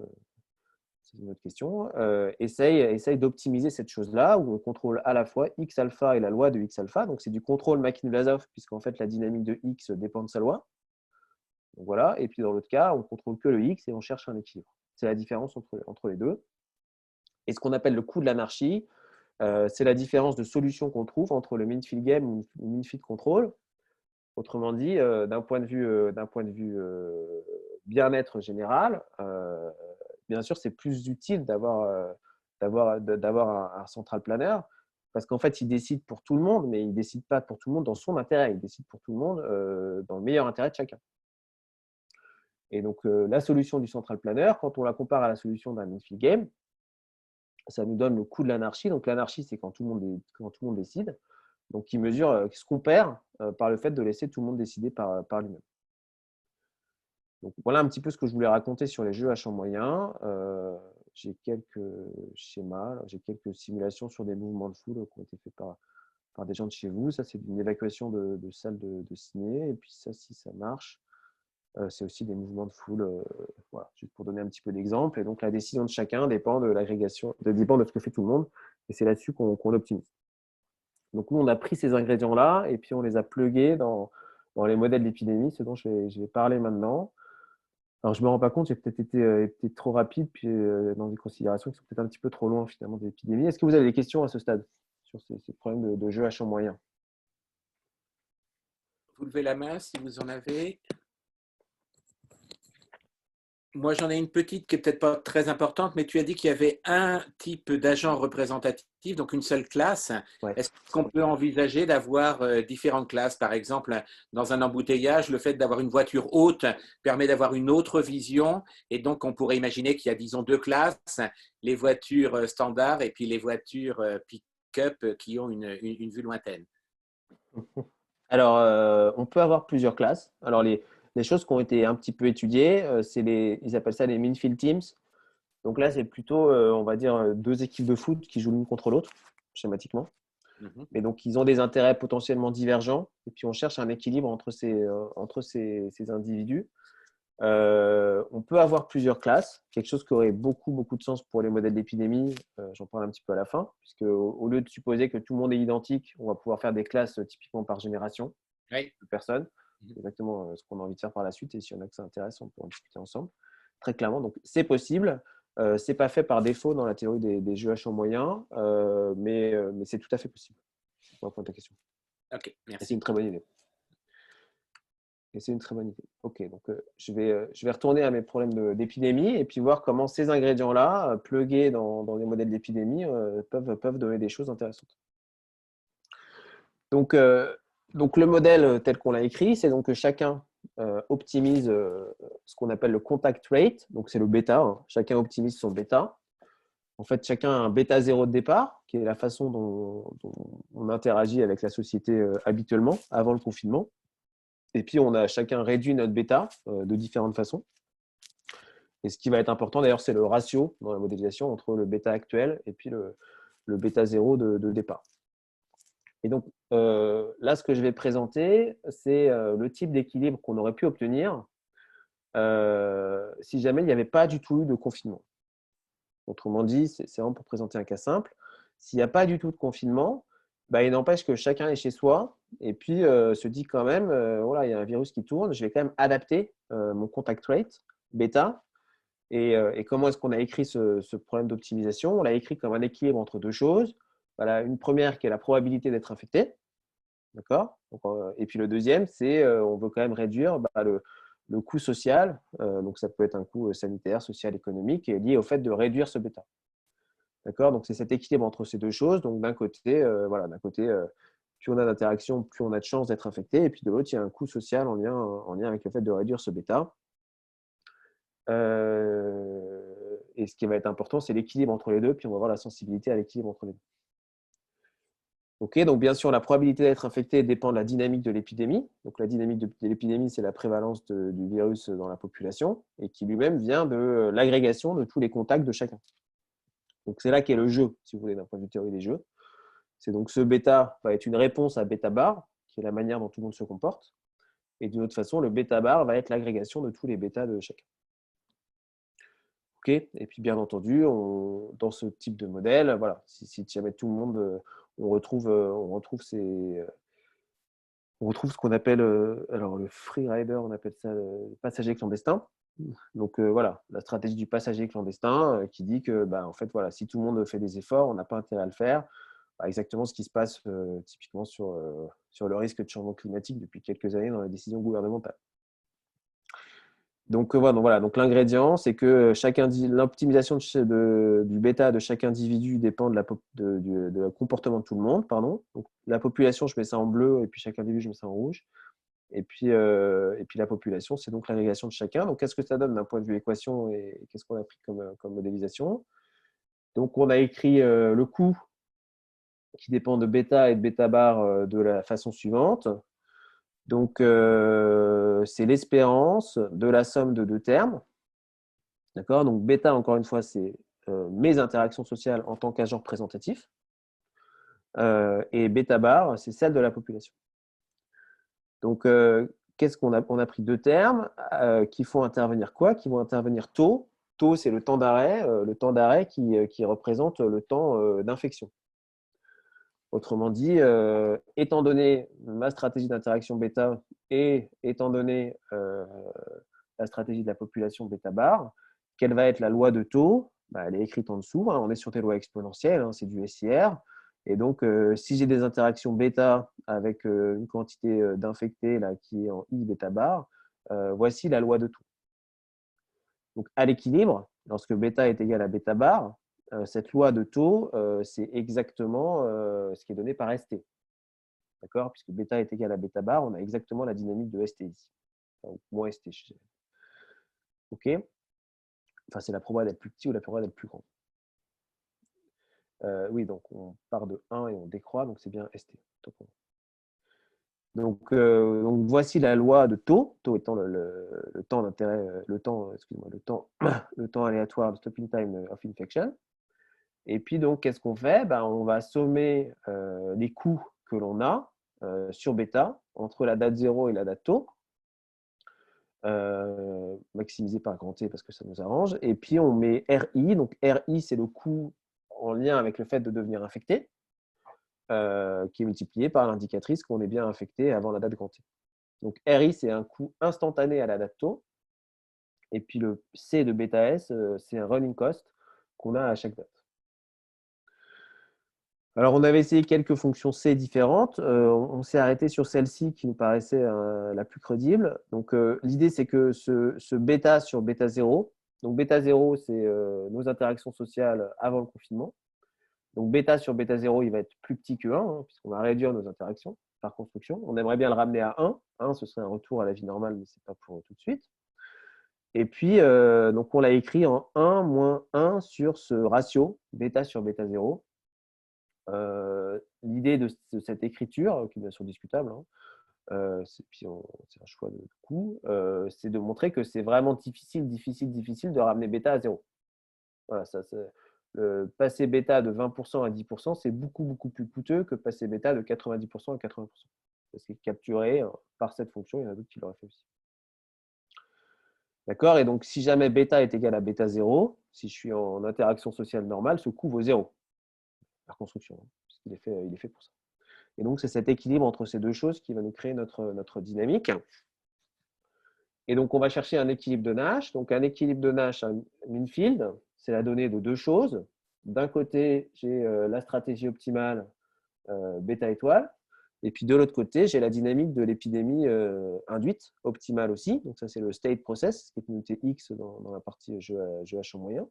c'est une autre question, essaye d'optimiser cette chose-là où on contrôle à la fois X alpha et la loi de X alpha. Donc, c'est du contrôle Makin-Vlasov, puisqu'en fait, la dynamique de X dépend de sa loi. Donc, voilà. Et puis, dans l'autre cas, on contrôle que le X et on cherche un équilibre. C'est la différence entre les deux. Et ce qu'on appelle le coût de l'anarchie, c'est la différence de solution qu'on trouve entre le Minfield Game ou le Minfield Control. Autrement dit, d'un point de vue bien-être général, bien sûr, c'est plus utile d'avoir un central planner parce qu'en fait, il décide pour tout le monde, mais il ne décide pas pour tout le monde dans son intérêt. Il décide pour tout le monde dans le meilleur intérêt de chacun. Et donc, la solution du central planner, quand on la compare à la solution d'un Minfield Game, ça nous donne le coût de l'anarchie. Donc, l'anarchie, c'est quand tout le monde décide. Donc, qui mesure ce qu'on perd par le fait de laisser tout le monde décider par lui-même. Donc, voilà un petit peu ce que je voulais raconter sur les jeux à champ moyen. J'ai quelques schémas, j'ai quelques simulations sur des mouvements de foule qui ont été faits par des gens de chez vous. Ça, c'est une évacuation de salle de ciné. Et puis ça, si ça marche, c'est aussi des mouvements de foule. Voilà, juste pour donner un petit peu d'exemple. Et donc, la décision de chacun dépend de l'agrégation, dépend de ce que fait tout le monde. Et c'est là-dessus qu'on optimise. Donc, nous, on a pris ces ingrédients-là et puis on les a plugués dans les modèles d'épidémie, ce dont je vais parler maintenant. Alors, je ne me rends pas compte, j'ai peut-être été trop rapide puis, dans des considérations qui sont peut-être un petit peu trop loin finalement de l'épidémie. Est-ce que vous avez des questions à ce stade sur ces problèmes de jeu à champ moyen? Vous levez la main si vous en avez. Moi, j'en ai une petite qui n'est peut-être pas très importante, mais tu as dit qu'il y avait un type d'agent représentatif, donc une seule classe. Ouais. Est-ce qu'on peut envisager d'avoir différentes classes? Par exemple, dans un embouteillage, le fait d'avoir une voiture haute permet d'avoir une autre vision. Et donc, on pourrait imaginer qu'il y a, disons, deux classes, les voitures standards et puis les voitures pick-up qui ont une vue lointaine. Alors, on peut avoir plusieurs classes. Alors, les choses qui ont été un petit peu étudiées, ils appellent ça les Minfield Teams. Donc là, c'est plutôt, on va dire, deux équipes de foot qui jouent l'une contre l'autre, schématiquement. Mais donc, ils ont des intérêts potentiellement divergents. Et puis, on cherche un équilibre entre ces individus. On peut avoir plusieurs classes, quelque chose qui aurait beaucoup, beaucoup de sens pour les modèles d'épidémie. J'en parle un petit peu à la fin, puisque au lieu de supposer que tout le monde est identique, on va pouvoir faire des classes typiquement par génération de personnes. C'est exactement ce qu'on a envie de faire par la suite. Et s'il y en a que ça intéresse, on peut en discuter ensemble. Très clairement, donc c'est possible. Ce n'est pas fait par défaut dans la théorie des jeux à champ moyen, mais c'est tout à fait possible. Pour répondre à ta question. Ok, merci. C'est une très bonne idée. Et c'est une très bonne idée. Ok, donc je vais retourner à mes problèmes d'épidémie et puis voir comment ces ingrédients-là, plugués dans des modèles d'épidémie, peuvent donner des choses intéressantes. Donc le modèle tel qu'on l'a écrit, c'est donc que chacun optimise ce qu'on appelle le contact rate. Donc c'est le bêta. Hein. Chacun optimise son bêta. En fait, chacun a un bêta 0 de départ, qui est la façon dont on interagit avec la société habituellement, avant le confinement. Et puis, on a chacun réduit notre bêta de différentes façons. Et ce qui va être important, d'ailleurs, c'est le ratio dans la modélisation entre le bêta actuel et puis le bêta 0 de départ. Et donc, là, ce que je vais présenter, c'est le type d'équilibre qu'on aurait pu obtenir si jamais il n'y avait pas du tout eu de confinement. Autrement dit, c'est vraiment pour présenter un cas simple. S'il n'y a pas du tout de confinement, bah, il n'empêche que chacun est chez soi et puis se dit quand même, voilà, il y a un virus qui tourne, je vais quand même adapter mon contact rate, bêta. Et comment est-ce qu'on a écrit ce problème d'optimisation? On l'a écrit comme un équilibre entre deux choses. Voilà, une première qui est la probabilité d'être infecté. D'accord? Et puis le deuxième, c'est on veut quand même réduire le coût social. Donc ça peut être un coût sanitaire, social, économique, lié au fait de réduire ce bêta. D'accord? Donc c'est cet équilibre entre ces deux choses. Donc d'un côté, plus on a d'interactions, plus on a de chances d'être infecté. Et puis de l'autre, il y a un coût social en lien avec le fait de réduire ce bêta. Et ce qui va être important, c'est l'équilibre entre les deux. Puis on va voir la sensibilité à l'équilibre entre les deux. Okay, donc bien sûr, la probabilité d'être infecté dépend de la dynamique de l'épidémie. Donc la dynamique de l'épidémie, c'est la prévalence du virus dans la population et qui lui-même vient de l'agrégation de tous les contacts de chacun. Donc, c'est là qu'est le jeu, si vous voulez, d'un point de vue théorie des jeux. C'est donc ce bêta va être une réponse à bêta bar, qui est la manière dont tout le monde se comporte. Et d'une autre façon, le bêta bar va être l'agrégation de tous les bêtas de chacun. OK. Et puis, bien entendu, dans ce type de modèle, voilà, si jamais tout le monde, on retrouve ce qu'on appelle, alors le freerider, on appelle ça le passager clandestin. Donc voilà, la stratégie du passager clandestin qui dit que, en fait, voilà, si tout le monde fait des efforts, on n'a pas intérêt à le faire. Exactement ce qui se passe typiquement sur le risque de changement climatique depuis quelques années dans les décisions gouvernementales. Donc voilà, donc l'ingrédient, c'est que l'optimisation du bêta de chaque individu dépend de comportement de tout le monde. Pardon. Donc, la population, je mets ça en bleu, et puis chaque individu, je mets ça en rouge. Et puis la population, c'est donc l'agrégation de chacun. Donc, qu'est-ce que ça donne d'un point de vue équation et qu'est-ce qu'on a pris comme modélisation? Donc, on a écrit le coût qui dépend de bêta et de bêta bar de la façon suivante. Donc, c'est l'espérance de la somme de deux termes. D'accord? Donc, bêta, encore une fois, c'est mes interactions sociales en tant qu'agent représentatif. Et bêta bar, c'est celle de la population. Donc, qu'est-ce qu'on a? On a pris deux termes qui font intervenir quoi? Qui vont intervenir taux. Taux, c'est le temps d'arrêt qui représente le temps d'infection. Autrement dit, étant donné ma stratégie d'interaction bêta et étant donné la stratégie de la population bêta bar, quelle va être la loi de taux? Elle est écrite en dessous. On est sur des lois exponentielles, c'est du SIR. Et donc, si j'ai des interactions bêta avec une quantité d'infectés qui est en I bêta bar, voici la loi de taux. Donc, à l'équilibre, lorsque bêta est égal à bêta bar, cette loi de taux, c'est exactement ce qui est donné par ST. D'accord? Puisque bêta est égal à bêta bar, on a exactement la dynamique de ST ici. Donc, moins ST. OK? Enfin, c'est la probabilité d'être plus petit ou la probabilité d'être plus grand. Oui, donc on part de 1 et on décroît, donc c'est bien ST. Donc, voici la loi de taux, taux étant le temps d'intérêt, le temps aléatoire de stopping time of infection. Et puis, donc, qu'est-ce qu'on fait? On va sommer les coûts que l'on a sur bêta entre la date 0 et la date taux, maximisé par grand T parce que ça nous arrange. Et puis, on met RI. Donc, RI, c'est le coût en lien avec le fait de devenir infecté, qui est multiplié par l'indicatrice qu'on est bien infecté avant la date grand T. Donc, RI, c'est un coût instantané à la date taux. Et puis, le C de bêta S, c'est un running cost qu'on a à chaque date. Alors, on avait essayé quelques fonctions C différentes. On s'est arrêté sur celle-ci qui nous paraissait la plus crédible. Donc, l'idée, c'est que ce bêta sur bêta 0, donc bêta 0, c'est nos interactions sociales avant le confinement. Donc, bêta sur bêta 0, il va être plus petit que 1, puisqu'on va réduire nos interactions par construction. On aimerait bien le ramener à 1. 1, ce serait un retour à la vie normale, mais ce n'est pas pour tout de suite. Et puis, donc on l'a écrit en 1 moins 1 sur ce ratio, bêta sur bêta 0. L'idée de cette écriture, qui est bien sûr discutable, c'est un choix de coût, c'est de montrer que c'est vraiment difficile de ramener bêta à 0. Voilà, passer bêta de 20% à 10%, c'est beaucoup, beaucoup plus coûteux que passer bêta de 90% à 80%. Parce qu'il est capturé par cette fonction, il y en a d'autres qui l'auraient fait aussi. D'accord? Et donc, si jamais bêta est égal à bêta 0, si je suis en interaction sociale normale, ce coût vaut 0. Par construction, puisqu'il est fait pour ça. Et donc, c'est cet équilibre entre ces deux choses qui va nous créer notre dynamique. Et donc, on va chercher un équilibre de Nash. Donc, un équilibre de Nash à Minfield, c'est la donnée de deux choses. D'un côté, j'ai la stratégie optimale bêta étoile. Et puis, de l'autre côté, j'ai la dynamique de l'épidémie induite, optimale aussi. Donc, ça, c'est le state process, qui est noté X dans la partie jeu H au moyen.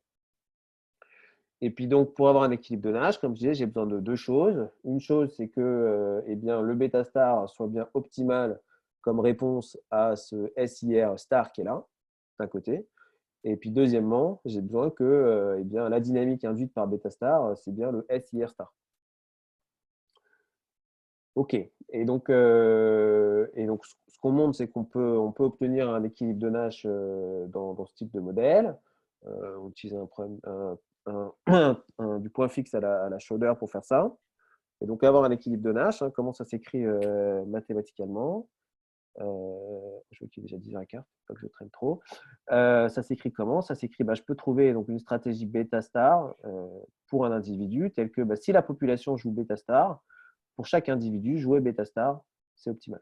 Et puis, donc, pour avoir un équilibre de Nash, comme je disais, j'ai besoin de deux choses. Une chose, c'est que le bêta star soit bien optimal comme réponse à ce SIR star qui est là, d'un côté. Et puis, deuxièmement, j'ai besoin que la dynamique induite par bêta star, c'est bien le SIR star. OK. Et donc, ce qu'on montre, c'est qu'on peut obtenir un équilibre de Nash dans ce type de modèle. On utilise du point fixe à la Schroeder pour faire ça. Et donc, avoir un équilibre de Nash, hein, comment ça s'écrit mathématiquement. Je vois qu'il est déjà 10h15, pas que je traîne trop. Ça s'écrit comment? Ça s'écrit, je peux trouver donc, une stratégie bêta star pour un individu, tel que si la population joue bêta star, pour chaque individu, jouer bêta star, c'est optimal.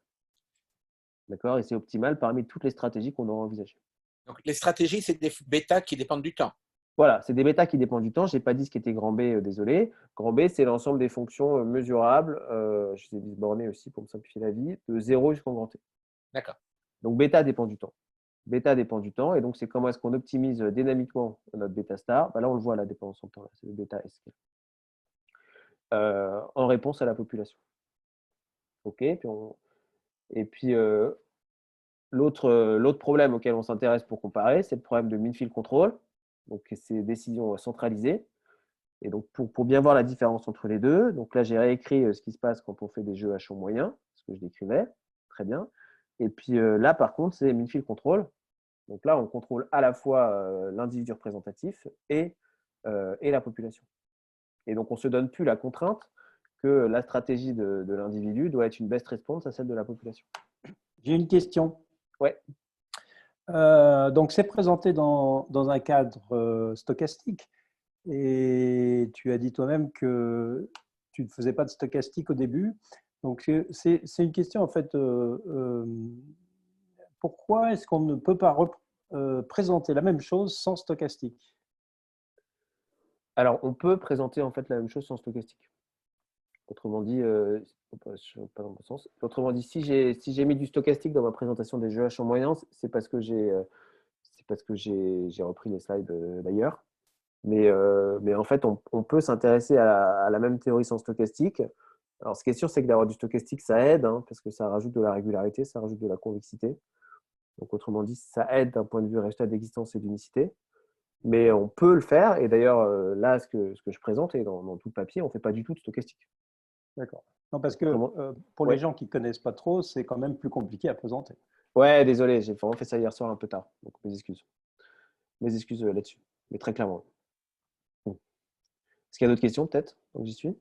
D'accord? Et c'est optimal parmi toutes les stratégies qu'on aura envisagées. Donc, les stratégies, c'est des bêtas qui dépendent du temps. Voilà, c'est des bêtas qui dépendent du temps. Je n'ai pas dit ce qu'était grand B, désolé. Grand B, c'est l'ensemble des fonctions mesurables, je les ai dit bornées aussi pour me simplifier la vie, de 0 jusqu'en grand T. D'accord. Donc, bêta dépend du temps. Bêta dépend du temps. Et donc, c'est comment est-ce qu'on optimise dynamiquement notre bêta star. Là, on le voit, la dépendance en temps. C'est le bêta S. En réponse à la population. OK. Et puis l'autre problème auquel on s'intéresse pour comparer, c'est le problème de mean field control. Donc, c'est décision centralisée. Et donc, pour bien voir la différence entre les deux, donc là, j'ai réécrit ce qui se passe quand on fait des jeux à champ moyen, ce que je décrivais. Très bien. Et puis là, par contre, c'est mean field control. Donc là, on contrôle à la fois l'individu représentatif et la population. Et donc, on ne se donne plus la contrainte que la stratégie de l'individu doit être une best response à celle de la population. J'ai une question. Ouais. Donc, c'est présenté dans un cadre stochastique. Et tu as dit toi-même que tu ne faisais pas de stochastique au début. Donc, c'est une question, en fait, pourquoi est-ce qu'on ne peut pas présenter la même chose sans stochastique? Alors, on peut présenter en fait la même chose sans stochastique. Autrement dit, pas dans le bon sens. Autrement dit, si j'ai mis du stochastique dans ma présentation des jeux à champ moyen, c'est parce que j'ai repris les slides d'ailleurs. Mais en fait, on peut s'intéresser à la même théorie sans stochastique. Alors, ce qui est sûr, c'est que d'avoir du stochastique, ça aide, hein, parce que ça rajoute de la régularité, ça rajoute de la convexité. Donc, autrement dit, ça aide d'un point de vue résultat d'existence et d'unicité. Mais on peut le faire. Et d'ailleurs, là, ce que je présente, et dans tout le papier, on ne fait pas du tout de stochastique. D'accord. Non, parce que pour les gens qui ne connaissent pas trop, c'est quand même plus compliqué à présenter. Ouais, désolé, j'ai vraiment fait ça hier soir un peu tard. Donc, mes excuses. Mes excuses là-dessus. Mais très clairement. Est-ce qu'il y a d'autres questions, peut-être, donc j'y suis?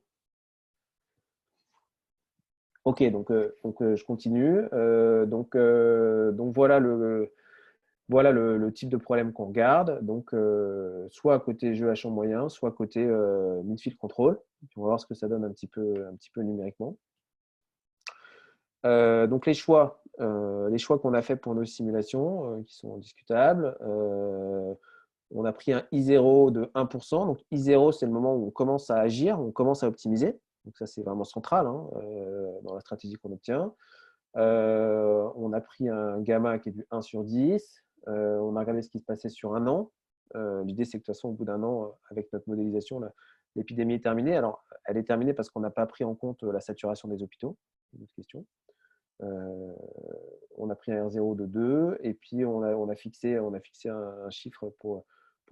Ok, donc je continue. Donc voilà le type de problème qu'on regarde. Donc, soit côté jeu à champ moyen, soit côté midfield control. On va voir ce que ça donne un petit peu numériquement. Donc, les choix qu'on a fait pour nos simulations, qui sont discutables. On a pris un I0 de 1%. Donc, I0, c'est le moment où on commence à agir, on commence à optimiser. Donc, ça, c'est vraiment central dans la stratégie qu'on obtient. On a pris un gamma qui est du 1 sur 10. On a regardé ce qui se passait sur un an. L'idée, c'est que de toute façon, au bout d'un an, avec notre modélisation, l'épidémie est terminée. Alors, elle est terminée parce qu'on n'a pas pris en compte la saturation des hôpitaux. C'est une autre question. On a pris un R0 de 2 et puis on a fixé un chiffre pour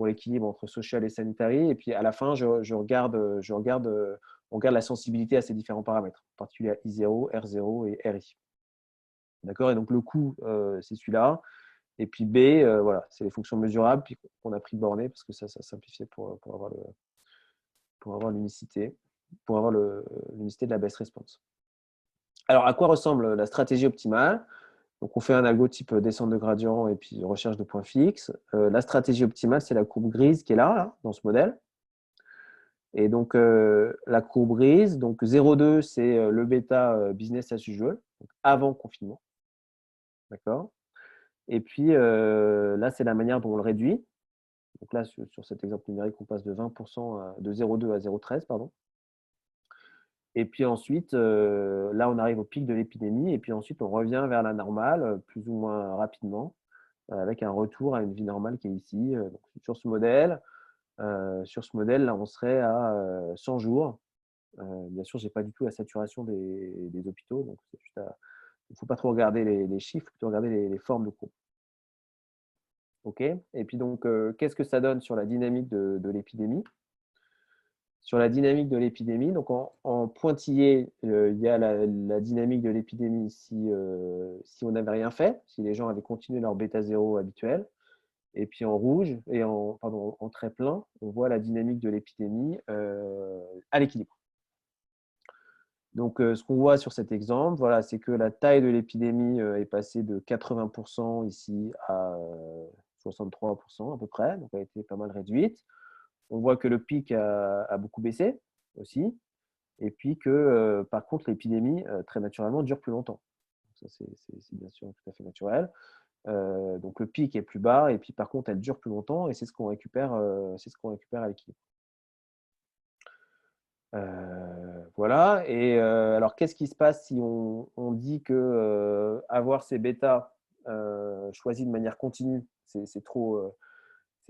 l'équilibre entre social et sanitary. Et puis à la fin, on regarde la sensibilité à ces différents paramètres, en particulier à I0, R0 et RI. D'accord? Et donc le coût, c'est celui-là. Et puis B, voilà, c'est les fonctions mesurables, puis qu'on a pris borné parce que ça simplifiait pour avoir l'unicité, l'unicité de la best response. Alors, à quoi ressemble la stratégie optimale? Donc, on fait un algo type descente de gradient et puis recherche de points fixes. La stratégie optimale, c'est la courbe grise qui est là, dans ce modèle. Et donc, la courbe grise, donc 0,2, c'est le bêta business as usual, donc avant confinement. D'accord? Et puis, là, c'est la manière dont on le réduit. Donc là, sur cet exemple numérique, on passe de 20% de 0,2 à 0,13, pardon. Et puis ensuite, là, on arrive au pic de l'épidémie. Et puis ensuite, on revient vers la normale, plus ou moins rapidement, avec un retour à une vie normale qui est ici. Donc, sur ce modèle, là, on serait à 100 jours. Bien sûr, je n'ai pas du tout la saturation des hôpitaux. Donc, il ne faut pas trop regarder les chiffres, plutôt regarder les formes de courbe. OK. Et puis donc, qu'est-ce que ça donne sur la dynamique de l'épidémie? Sur la dynamique de l'épidémie, donc en pointillé, il y a la dynamique de l'épidémie si on n'avait rien fait, si les gens avaient continué leur bêta 0 habituel. Et puis en rouge, et en trait plein, on voit la dynamique de l'épidémie à l'équilibre. Donc, ce qu'on voit sur cet exemple, voilà, c'est que la taille de l'épidémie est passée de 80% ici à 63% à peu près, donc elle a été pas mal réduite. On voit que le pic a beaucoup baissé aussi, et puis que par contre l'épidémie très naturellement dure plus longtemps. Ça, c'est bien sûr tout à fait naturel. Donc le pic est plus bas, et puis par contre elle dure plus longtemps, et c'est ce qu'on récupère à l'équilibre. Voilà. Et alors, qu'est-ce qui se passe si on dit que avoir ces bêtas choisis de manière continue, c'est trop,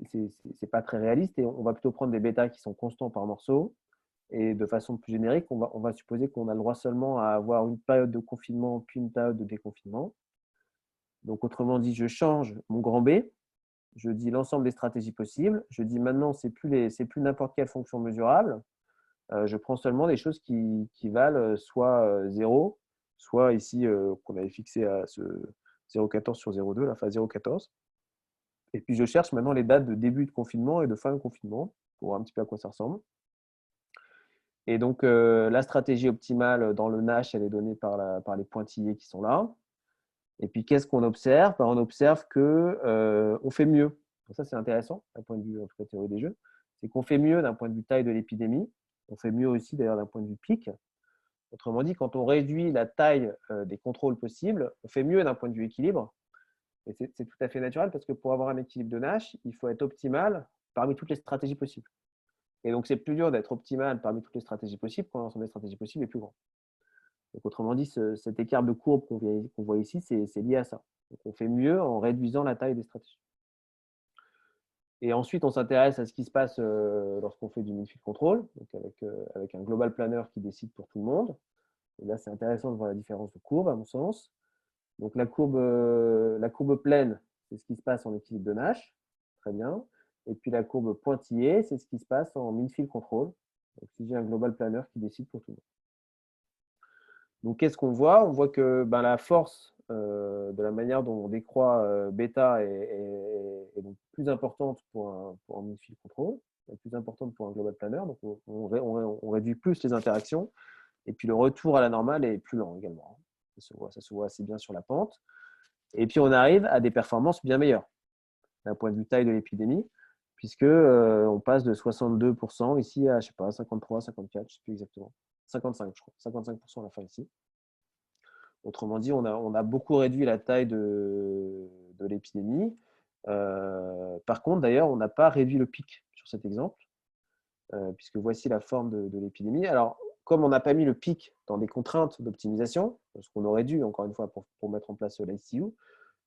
c'est pas très réaliste, et on va plutôt prendre des bêtas qui sont constants par morceau. Et de façon plus générique, on va supposer qu'on a le droit seulement à avoir une période de confinement puis une période de déconfinement. Donc, autrement dit, je change mon grand B, je dis l'ensemble des stratégies possibles, je dis maintenant, c'est plus n'importe quelle fonction mesurable. Je prends seulement des choses qui valent soit 0, soit ici qu'on avait fixé à ce 0,14 sur 0,2, la phase 0,14. Et puis je cherche maintenant les dates de début de confinement et de fin de confinement pour voir un petit peu à quoi ça ressemble. Et donc la stratégie optimale dans le Nash, elle est donnée par les pointillés qui sont là. Et puis qu'est-ce qu'on observe? On observe qu'on fait mieux. Donc ça, c'est intéressant d'un point de vue, en tout cas, théorie des jeux. C'est qu'on fait mieux d'un point de vue taille de l'épidémie. On fait mieux aussi d'ailleurs d'un point de vue pic. Autrement dit, quand on réduit la taille des contrôles possibles, on fait mieux d'un point de vue équilibre. Et c'est tout à fait naturel, parce que pour avoir un équilibre de Nash, il faut être optimal parmi toutes les stratégies possibles. Et donc, c'est plus dur d'être optimal parmi toutes les stratégies possibles quand l'ensemble des stratégies possibles est plus grand. Donc, autrement dit, cet écart de courbe qu'on voit ici, c'est lié à ça. Donc, on fait mieux en réduisant la taille des stratégies. Et ensuite, on s'intéresse à ce qui se passe lorsqu'on fait du mean-field control, donc avec un global planner qui décide pour tout le monde. Et là, c'est intéressant de voir la différence de courbe, à mon sens. Donc, la courbe pleine, c'est ce qui se passe en équilibre de Nash. Très bien. Et puis, la courbe pointillée, c'est ce qui se passe en mean-field control. Donc, si j'ai un global planner qui décide pour tout le monde. Donc, qu'est-ce qu'on voit? On voit que la force de la manière dont on décroît bêta est donc plus importante pour un mean-field control, plus importante pour un global planner. Donc, on réduit plus les interactions. Et puis, le retour à la normale est plus lent également. Ça se voit assez bien sur la pente. Et puis, on arrive à des performances bien meilleures d'un point de vue taille de l'épidémie, puisque on passe de 62% ici à, je sais pas, 53, 54, je ne sais plus exactement. 55, je crois. 55% à la fin ici. Autrement dit, on a beaucoup réduit la taille de l'épidémie. Par contre, d'ailleurs, on n'a pas réduit le pic sur cet exemple, puisque voici la forme de l'épidémie. Alors, comme on n'a pas mis le pic dans des contraintes d'optimisation, ce qu'on aurait dû, encore une fois, pour mettre en place l'ICU,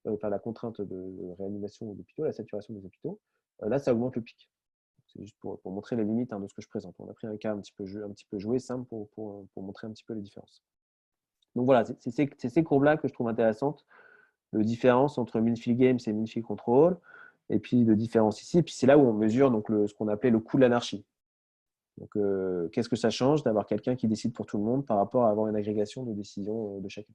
la contrainte de réanimation d'hôpitaux, la saturation des hôpitaux, là, ça augmente le pic. C'est juste pour montrer les limites de ce que je présente. On a pris un cas un petit peu joué, simple, pour montrer un petit peu les différences. Donc voilà, c'est ces courbes-là que je trouve intéressantes, de différence entre mean-field games et mean-field control, et puis de différence ici. Et puis c'est là où on mesure donc ce qu'on appelait le coût de l'anarchie. Donc, qu'est-ce que ça change d'avoir quelqu'un qui décide pour tout le monde par rapport à avoir une agrégation de décisions de chacun?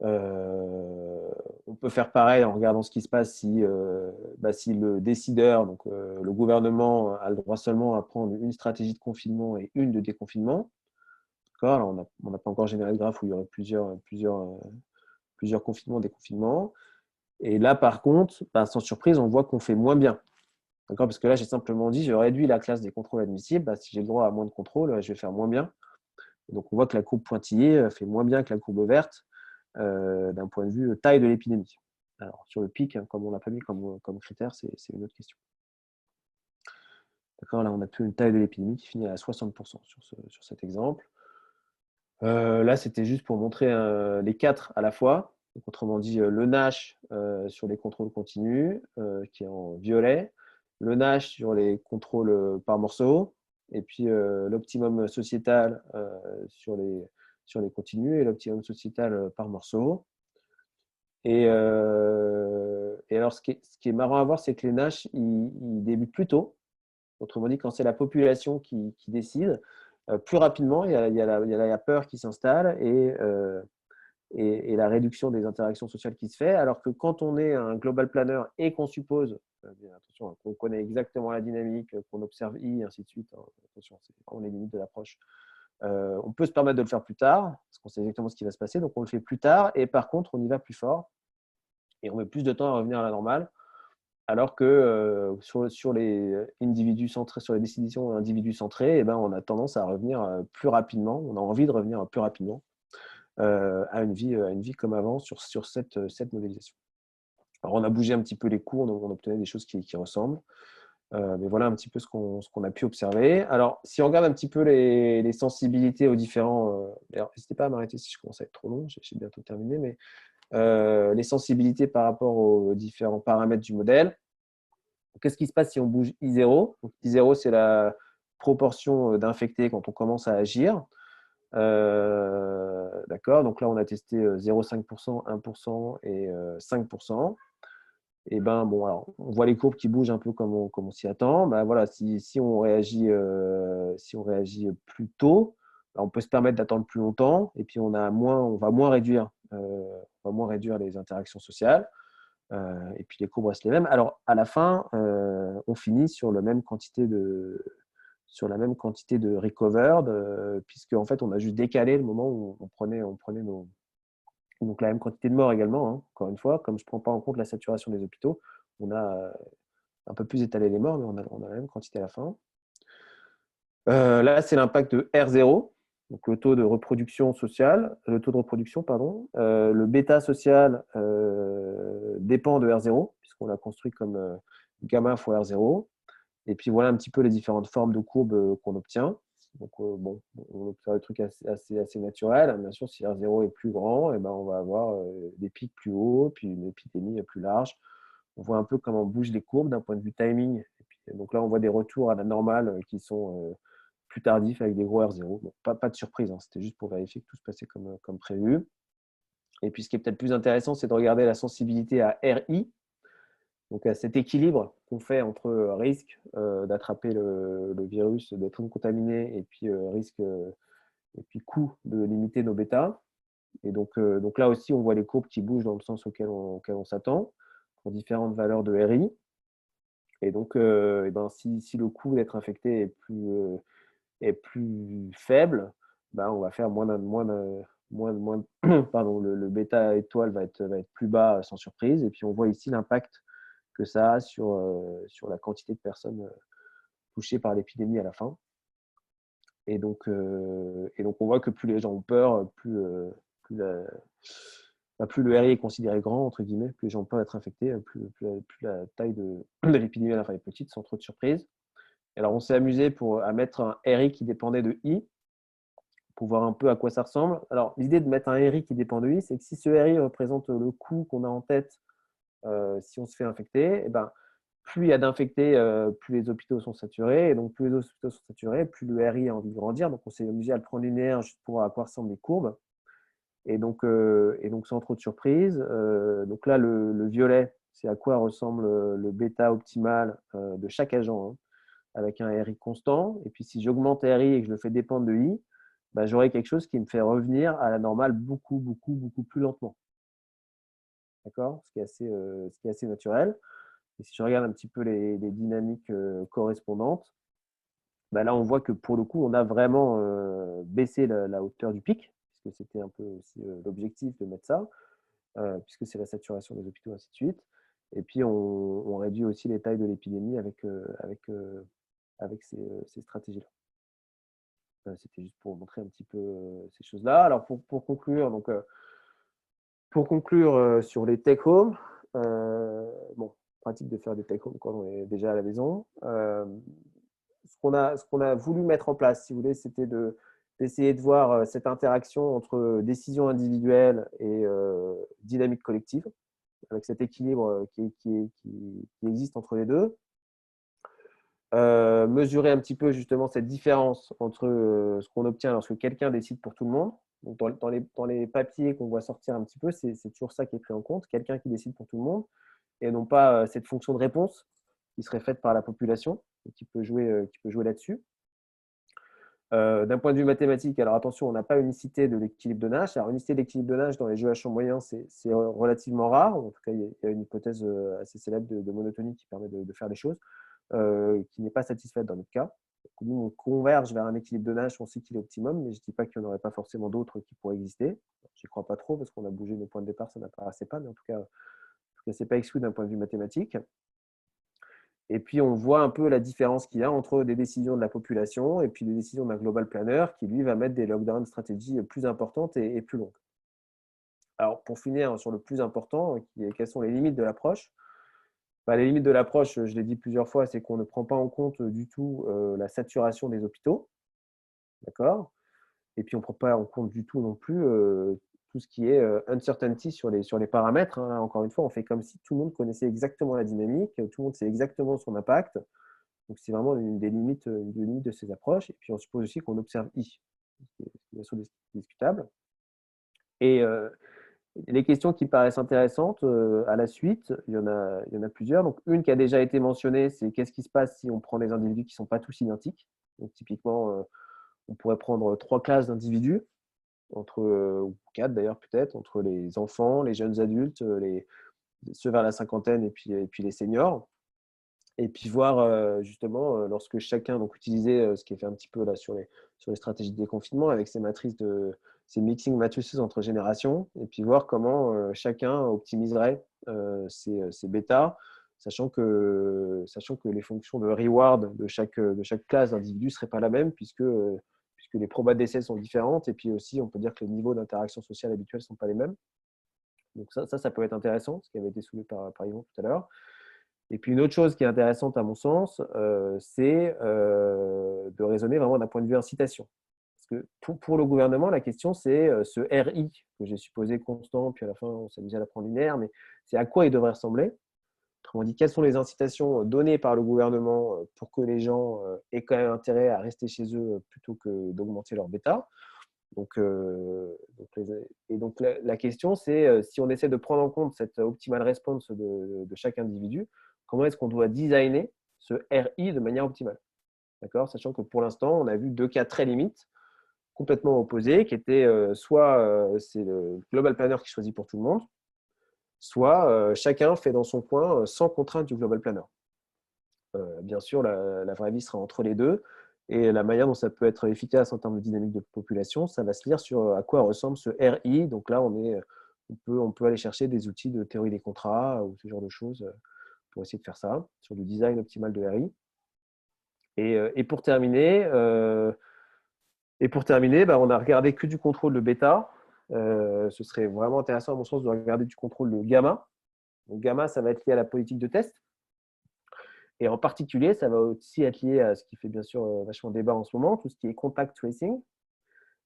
On peut faire pareil en regardant ce qui se passe si le décideur, donc le gouvernement, a le droit seulement à prendre une stratégie de confinement et une de déconfinement. Alors, on n'a pas encore généré de graphe où il y aurait plusieurs confinements, déconfinements. Et là, par contre, sans surprise, on voit qu'on fait moins bien. Parce que là, j'ai simplement dit, je réduis la classe des contrôles admissibles. Si j'ai le droit à moins de contrôles, je vais faire moins bien. Et donc, on voit que la courbe pointillée fait moins bien que la courbe verte d'un point de vue taille de l'épidémie. Alors, sur le pic, comme on ne l'a pas mis comme critère, c'est une autre question. D'accord, là, on a plus une taille de l'épidémie qui finit à 60% sur cet exemple. Là, c'était juste pour montrer les quatre à la fois. Donc, autrement dit, le Nash sur les contrôles continus, qui est en violet, le Nash sur les contrôles par morceau, et puis l'optimum sociétal sur les continus et l'optimum sociétal par morceau. Et alors, ce qui est marrant à voir, c'est que les Nash, ils débutent plus tôt. Autrement dit, quand c'est la population qui décide, plus rapidement, il y a la peur qui s'installe, et et la réduction des interactions sociales qui se fait. Alors que quand on est un global planner et qu'on suppose, bien attention, qu'on connaît exactement la dynamique, qu'on observe I, ainsi de suite, hein, attention, c'est vraiment les limites de l'approche. On peut se permettre de le faire plus tard, parce qu'on sait exactement ce qui va se passer, donc on le fait plus tard, et par contre, on y va plus fort, et on met plus de temps à revenir à la normale, alors que sur les individus centrés, sur les décisions individus centrées, eh ben, on a tendance à revenir plus rapidement, on a envie de revenir plus rapidement à une vie comme avant sur cette modélisation. Alors, on a bougé un petit peu les cours, donc on obtenait des choses qui ressemblent. Mais voilà un petit peu ce qu'on a pu observer. Alors, si on regarde un petit peu les sensibilités aux différents… alors, n'hésitez pas à m'arrêter si je commence à être trop long, j'ai bientôt terminé, mais les sensibilités par rapport aux différents paramètres du modèle. Qu'est-ce qui se passe si on bouge I0 ? Donc, I0, c'est la proportion d'infectés quand on commence à agir. D'accord, donc là, on a testé 0,5%, 1% et 5%. Et ben bon, alors on voit les courbes qui bougent un peu comme on s'y attend. Ben voilà, si on réagit plus tôt, ben on peut se permettre d'attendre plus longtemps et puis on va moins réduire les interactions sociales. Et puis les courbes restent les mêmes. Alors à la fin, on finit sur la même quantité de recovered, puisque en fait on a juste décalé le moment où on prenait donc la même quantité de morts également, hein, encore une fois, comme je ne prends pas en compte la saturation des hôpitaux, on a un peu plus étalé les morts, mais on a la même quantité à la fin. Là, c'est l'impact de R0, donc le taux de reproduction, pardon. Le bêta social dépend de R0, puisqu'on l'a construit comme gamma fois R0. Et puis voilà un petit peu les différentes formes de courbes qu'on obtient. Donc, bon, on obtient des trucs assez naturels. Bien sûr, si R0 est plus grand, eh ben, on va avoir des pics plus hauts, puis une épidémie plus large. On voit un peu comment bougent les courbes d'un point de vue timing. Et puis, donc là, on voit des retours à la normale qui sont plus tardifs avec des gros R0. Bon, pas de surprise, hein, c'était juste pour vérifier que tout se passait comme prévu. Et puis, ce qui est peut-être plus intéressant, c'est de regarder la sensibilité à RI. Donc, à cet équilibre qu'on fait entre risque d'attraper le virus, d'être contaminé, et puis risque et puis coût de limiter nos bêtas. Et donc là aussi, on voit les courbes qui bougent dans le sens auquel on s'attend pour différentes valeurs de RI. Et donc, et ben, si le coût d'être infecté est plus faible, ben, on va faire pardon, le bêta étoile va être plus bas sans surprise. Et puis, on voit ici l'impact que ça a sur la quantité de personnes touchées par l'épidémie à la fin. Et donc, on voit que plus les gens ont peur, plus le RI est considéré grand, entre guillemets, plus les gens peuvent être infectés, plus la taille de l'épidémie à la fin est petite, sans trop de surprise. Alors, on s'est amusé à mettre un RI qui dépendait de I, pour voir un peu à quoi ça ressemble. Alors, l'idée de mettre un RI qui dépend de I, c'est que si ce RI représente le coût qu'on a en tête si on se fait infecter, eh ben, plus il y a d'infectés, plus les hôpitaux sont saturés. Et donc, plus les hôpitaux sont saturés, plus le RI a envie de grandir. Donc, on s'est amusé à le prendre linéaire juste pour voir à quoi ressemblent les courbes. Et donc sans trop de surprise. Donc là, le violet, c'est à quoi ressemble le bêta optimal de chaque agent, hein, avec un RI constant. Et puis, si j'augmente RI et que je le fais dépendre de I, bah, j'aurai quelque chose qui me fait revenir à la normale beaucoup plus lentement. D'accord ? Ce qui est assez naturel. Et si je regarde un petit peu les dynamiques correspondantes, bah là, on voit que pour le coup, on a vraiment baissé la hauteur du pic, puisque c'était un peu aussi l'objectif de mettre ça, puisque c'est la saturation des hôpitaux, ainsi de suite. Et puis, on réduit aussi les tailles de l'épidémie avec ces stratégies-là. C'était juste pour montrer un petit peu ces choses-là. Alors, pour conclure, sur les take-home, bon, pratique de faire des take-home quand on est déjà à la maison. Ce qu'on a voulu mettre en place, si vous voulez, c'était d'essayer de voir cette interaction entre décision individuelle et dynamique collective, avec cet équilibre qui existe entre les deux. Mesurer un petit peu justement cette différence entre ce qu'on obtient lorsque quelqu'un décide pour tout le monde. Donc dans les papiers qu'on voit sortir un petit peu, c'est toujours ça qui est pris en compte, quelqu'un qui décide pour tout le monde, et non pas cette fonction de réponse qui serait faite par la population et qui peut jouer là-dessus. D'un point de vue mathématique, alors attention, on n'a pas unicité de l'équilibre de Nash. Alors, unicité de l'équilibre de Nash dans les jeux à champ moyen, c'est relativement rare. En tout cas, il y a une hypothèse assez célèbre de monotonie qui permet de faire les choses, qui n'est pas satisfaite dans notre cas. Donc, nous, on converge vers un équilibre de Nash, on sait qu'il est optimum, mais je ne dis pas qu'il n'y en aurait pas forcément d'autres qui pourraient exister. Je n'y crois pas trop parce qu'on a bougé nos points de départ, ça n'apparaissait pas, mais en tout cas, ce n'est pas exclu d'un point de vue mathématique. Et puis, on voit un peu la différence qu'il y a entre des décisions de la population et puis des décisions d'un global planner qui, lui, va mettre des lockdown stratégies plus importantes et plus longues. Alors, pour finir sur le plus important, quelles sont les limites de l'approche? Les limites de l'approche, je l'ai dit plusieurs fois, c'est qu'on ne prend pas en compte du tout la saturation des hôpitaux. D'accord? Et puis, on ne prend pas en compte du tout non plus tout ce qui est uncertainty sur les paramètres. Hein. Encore une fois, on fait comme si tout le monde connaissait exactement la dynamique, tout le monde sait exactement son impact. Donc, c'est vraiment une des limites de ces approches. Et puis, on suppose aussi qu'on observe I, ce qui est bien sûr discutable. Et les questions qui paraissent intéressantes à la suite, il y en a plusieurs. Donc, une qui a déjà été mentionnée, c'est qu'est-ce qui se passe si on prend des individus qui ne sont pas tous identiques. Donc, typiquement, on pourrait prendre 3 classes d'individus, ou 4 d'ailleurs peut-être, entre les enfants, les jeunes adultes, ceux vers la cinquantaine et puis les seniors. Et puis voir justement lorsque chacun utilisait ce qui est fait un petit peu là sur les stratégies de déconfinement avec ces mixing matrices entre générations, et puis voir comment chacun optimiserait ces bêtas, sachant que les fonctions de reward de chaque classe d'individus ne seraient pas la même puisque les probas d'essai sont différentes, et puis aussi on peut dire que les niveaux d'interaction sociale habituels ne sont pas les mêmes. Donc ça peut être intéressant, ce qui avait été soulevé par Yvon tout à l'heure. Et puis une autre chose qui est intéressante à mon sens, c'est de raisonner vraiment d'un point de vue incitation. Parce que pour le gouvernement, la question c'est ce RI que j'ai supposé constant, puis à la fin on s'amusait à l'apprendre linéaire, mais c'est à quoi il devrait ressembler. Autrement dit, quelles sont les incitations données par le gouvernement pour que les gens aient quand même intérêt à rester chez eux plutôt que d'augmenter leur bêta. Donc la question, c'est si on essaie de prendre en compte cette optimal response de chaque individu, comment est-ce qu'on doit designer ce RI de manière optimale? D'accord? Sachant que pour l'instant, on a vu 2 cas très limites, complètement opposés, qui étaient soit c'est le global planner qui choisit pour tout le monde, soit chacun fait dans son coin sans contrainte du global planner. Bien sûr, la vraie vie sera entre les deux. Et la manière dont ça peut être efficace en termes de dynamique de population, ça va se lire sur à quoi ressemble ce RI. Donc là, on peut aller chercher des outils de théorie des contrats ou ce genre de choses pour essayer de faire ça, sur le design optimal de RI. Et pour terminer, on a regardé que du contrôle de bêta. Ce serait vraiment intéressant, à mon sens, de regarder du contrôle de gamma. Donc gamma, ça va être lié à la politique de test. Et en particulier, ça va aussi être lié à ce qui fait bien sûr vachement débat en ce moment, tout ce qui est contact tracing.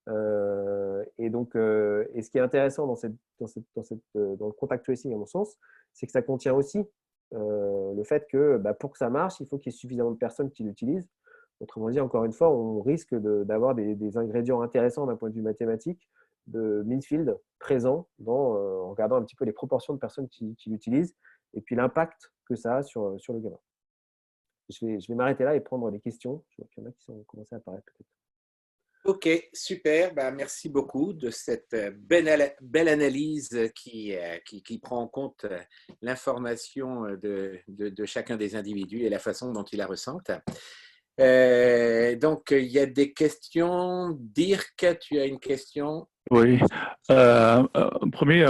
Et ce qui est intéressant dans le contact tracing, à mon sens, c'est que ça contient aussi le fait que pour que ça marche, il faut qu'il y ait suffisamment de personnes qui l'utilisent. Autrement dit, encore une fois, on risque d'avoir des ingrédients intéressants d'un point de vue mathématique de Minfield présents en regardant un petit peu les proportions de personnes qui l'utilisent et puis l'impact que ça a sur le gamin. Je vais m'arrêter là et prendre les questions. Je vois qu'il y en a qui ont commencé à apparaître peut-être. Ok, super. Merci beaucoup de cette belle analyse qui prend en compte l'information de chacun des individus et la façon dont ils la ressentent. Donc, il y a des questions. Dirk, tu as une question? Oui. Premier,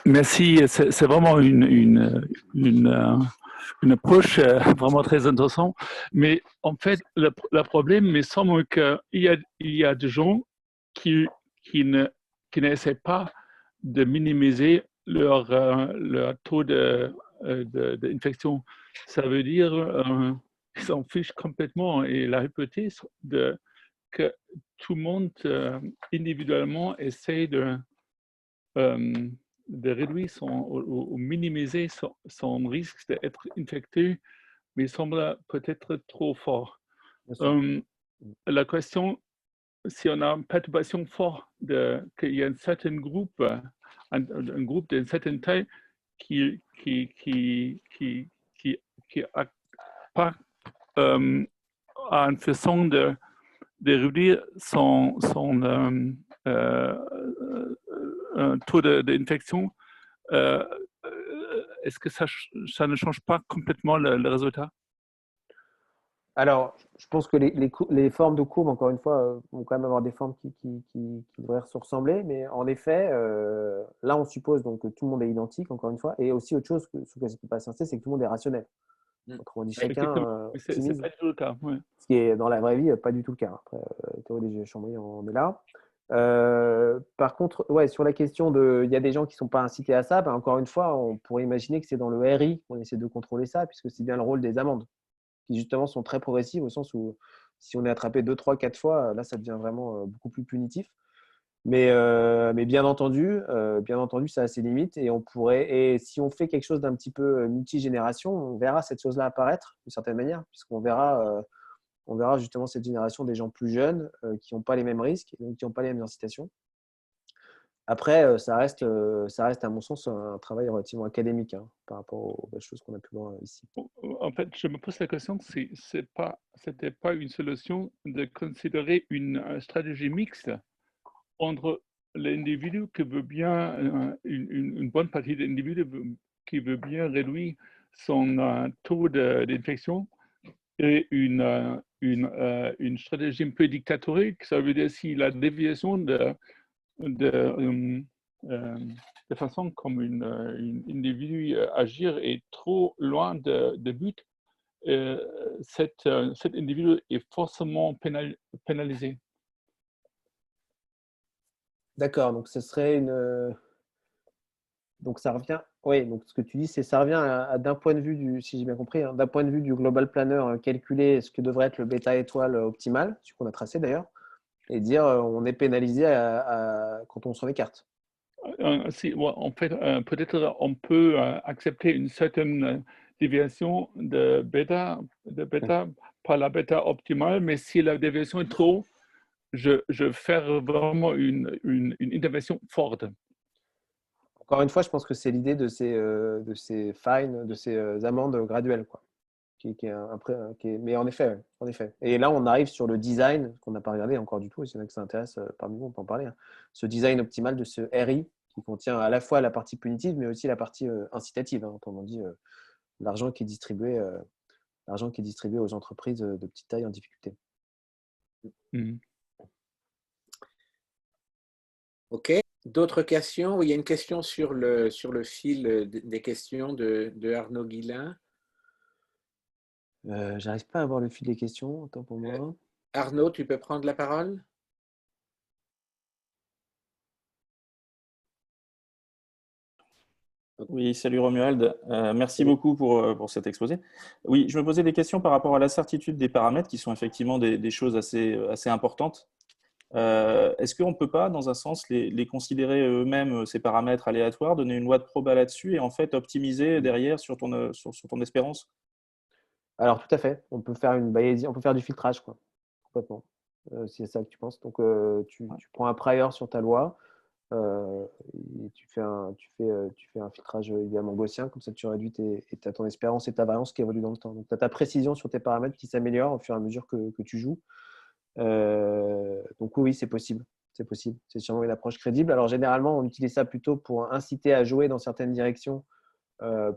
merci. C'est vraiment une approche vraiment très intéressante. Mais en fait, le problème, il me semble qu'il y a des gens qui n'essaient pas de minimiser leur taux d'infection. Ça veut dire qu'ils s'en fichent complètement. Et la hypothèse que tout le monde individuellement essaie de réduire ou minimiser son risque d'être infecté, mais semble peut-être trop fort. La question, si on a une perturbation forte qu'il y a un certain groupe, un groupe d'une certaine taille qui a pas a une façon de réduire taux d'infection, est-ce que ça ne change pas complètement le résultat? Alors, je pense que les formes de courbes, encore une fois, vont quand même avoir des formes qui devraient se ressembler. Mais en effet, là, on suppose donc que tout le monde est identique, encore une fois. Et aussi, autre chose sur laquelle je ne peux pas insister, c'est que tout le monde est rationnel. Autrement dit, chacun Effectivement, mais c'est optimise. pas du tout le cas. Ouais. Ce qui est dans la vraie vie, pas du tout le cas. Après, théorie des Chambry, on est là. Par contre, ouais, sur la question de, il y a des gens qui ne sont pas incités à ça, ben, encore une fois, on pourrait imaginer que c'est dans le RI qu'on essaie de contrôler ça, puisque c'est bien le rôle des amendes, qui justement sont très progressives, au sens où si on est attrapé 2, 3, 4 fois, là, ça devient vraiment beaucoup plus punitif. Mais bien entendu, ça a ses limites et et si on fait quelque chose d'un petit peu multigénération, on verra cette chose-là apparaître d'une certaine manière, puisqu'on verra justement cette génération des gens plus jeunes qui n'ont pas les mêmes risques, donc qui n'ont pas les mêmes incitations. Après, ça reste à mon sens un travail relativement académique par rapport aux belles choses qu'on a pu voir ici. En fait, je me pose la question si c'était pas une solution de considérer une stratégie mixte entre l'individu qui veut bien, une bonne partie de l'individu qui veut bien réduire son taux d'infection et une stratégie un peu dictatorique. Ça veut dire si la déviation de façon comme un individu agir est trop loin de but, cet individu est forcément pénalisé. D'accord, donc ce serait une. Donc ça revient. Oui, donc ce que tu dis, ça revient d'un point de vue si j'ai bien compris, d'un point de vue du global planner, calculer ce que devrait être le bêta étoile optimal, celui qu'on a tracé d'ailleurs, et dire on est pénalisé quand on s'en écarte. En fait, peut-être on peut accepter une certaine déviation de bêta, pas la bêta optimale, mais si la déviation est trop, je fais vraiment une intervention forte. Encore une fois, je pense que c'est l'idée de ces fines, de ces amendes graduelles, quoi. Mais en effet, ouais, en effet. Et là, on arrive sur le design qu'on n'a pas regardé encore du tout. Et s'il y en a qui s'intéressent parmi vous, on peut en parler. Ce design optimal de ce RI qui contient à la fois la partie punitive, mais aussi la partie incitative. Autrement dit, l'argent qui est distribué aux entreprises de petite taille en difficulté. Mmh. OK. D'autres questions? Oui, il y a une question sur le fil des questions de Arnaud Guillain. J'arrive pas à voir le fil des questions. Autant pour moi. Arnaud, tu peux prendre la parole? Oui, salut Romuald. Merci beaucoup pour cet exposé. Oui, je me posais des questions par rapport à la certitude des paramètres qui sont effectivement des choses assez importantes. Est-ce qu'on ne peut pas, dans un sens, les considérer eux-mêmes, ces paramètres aléatoires, donner une loi de proba là-dessus et en fait optimiser derrière sur ton espérance? Alors, tout à fait. On peut faire on peut faire du filtrage, quoi. Complètement. Si c'est ça que tu penses. Donc, tu prends un prior sur ta loi et tu fais un filtrage évidemment gaussien. Comme ça, tu réduis tu as ton espérance et ta variance qui évolue dans le temps. Donc, tu as ta précision sur tes paramètres qui s'améliorent au fur et à mesure que tu joues. Donc, oui, c'est possible. C'est possible. C'est sûrement une approche crédible. Alors, généralement, on utilise ça plutôt pour inciter à jouer dans certaines directions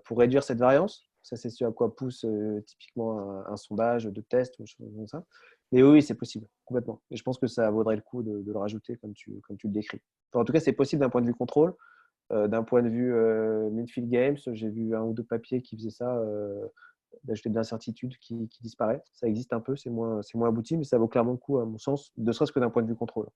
pour réduire cette variance. Ça, c'est ce à quoi pousse typiquement un sondage de test ou des choses comme ça. Mais oui, c'est possible, complètement. Et je pense que ça vaudrait le coup de le rajouter comme tu le décris. Enfin, en tout cas, c'est possible d'un point de vue contrôle. D'un point de vue Midfield Games, j'ai vu un ou deux papiers qui faisaient ça, d'ajouter de l'incertitude qui disparaît. Ça existe un peu, c'est moins abouti, mais ça vaut clairement le coup, à mon sens, ne serait-ce que d'un point de vue contrôle.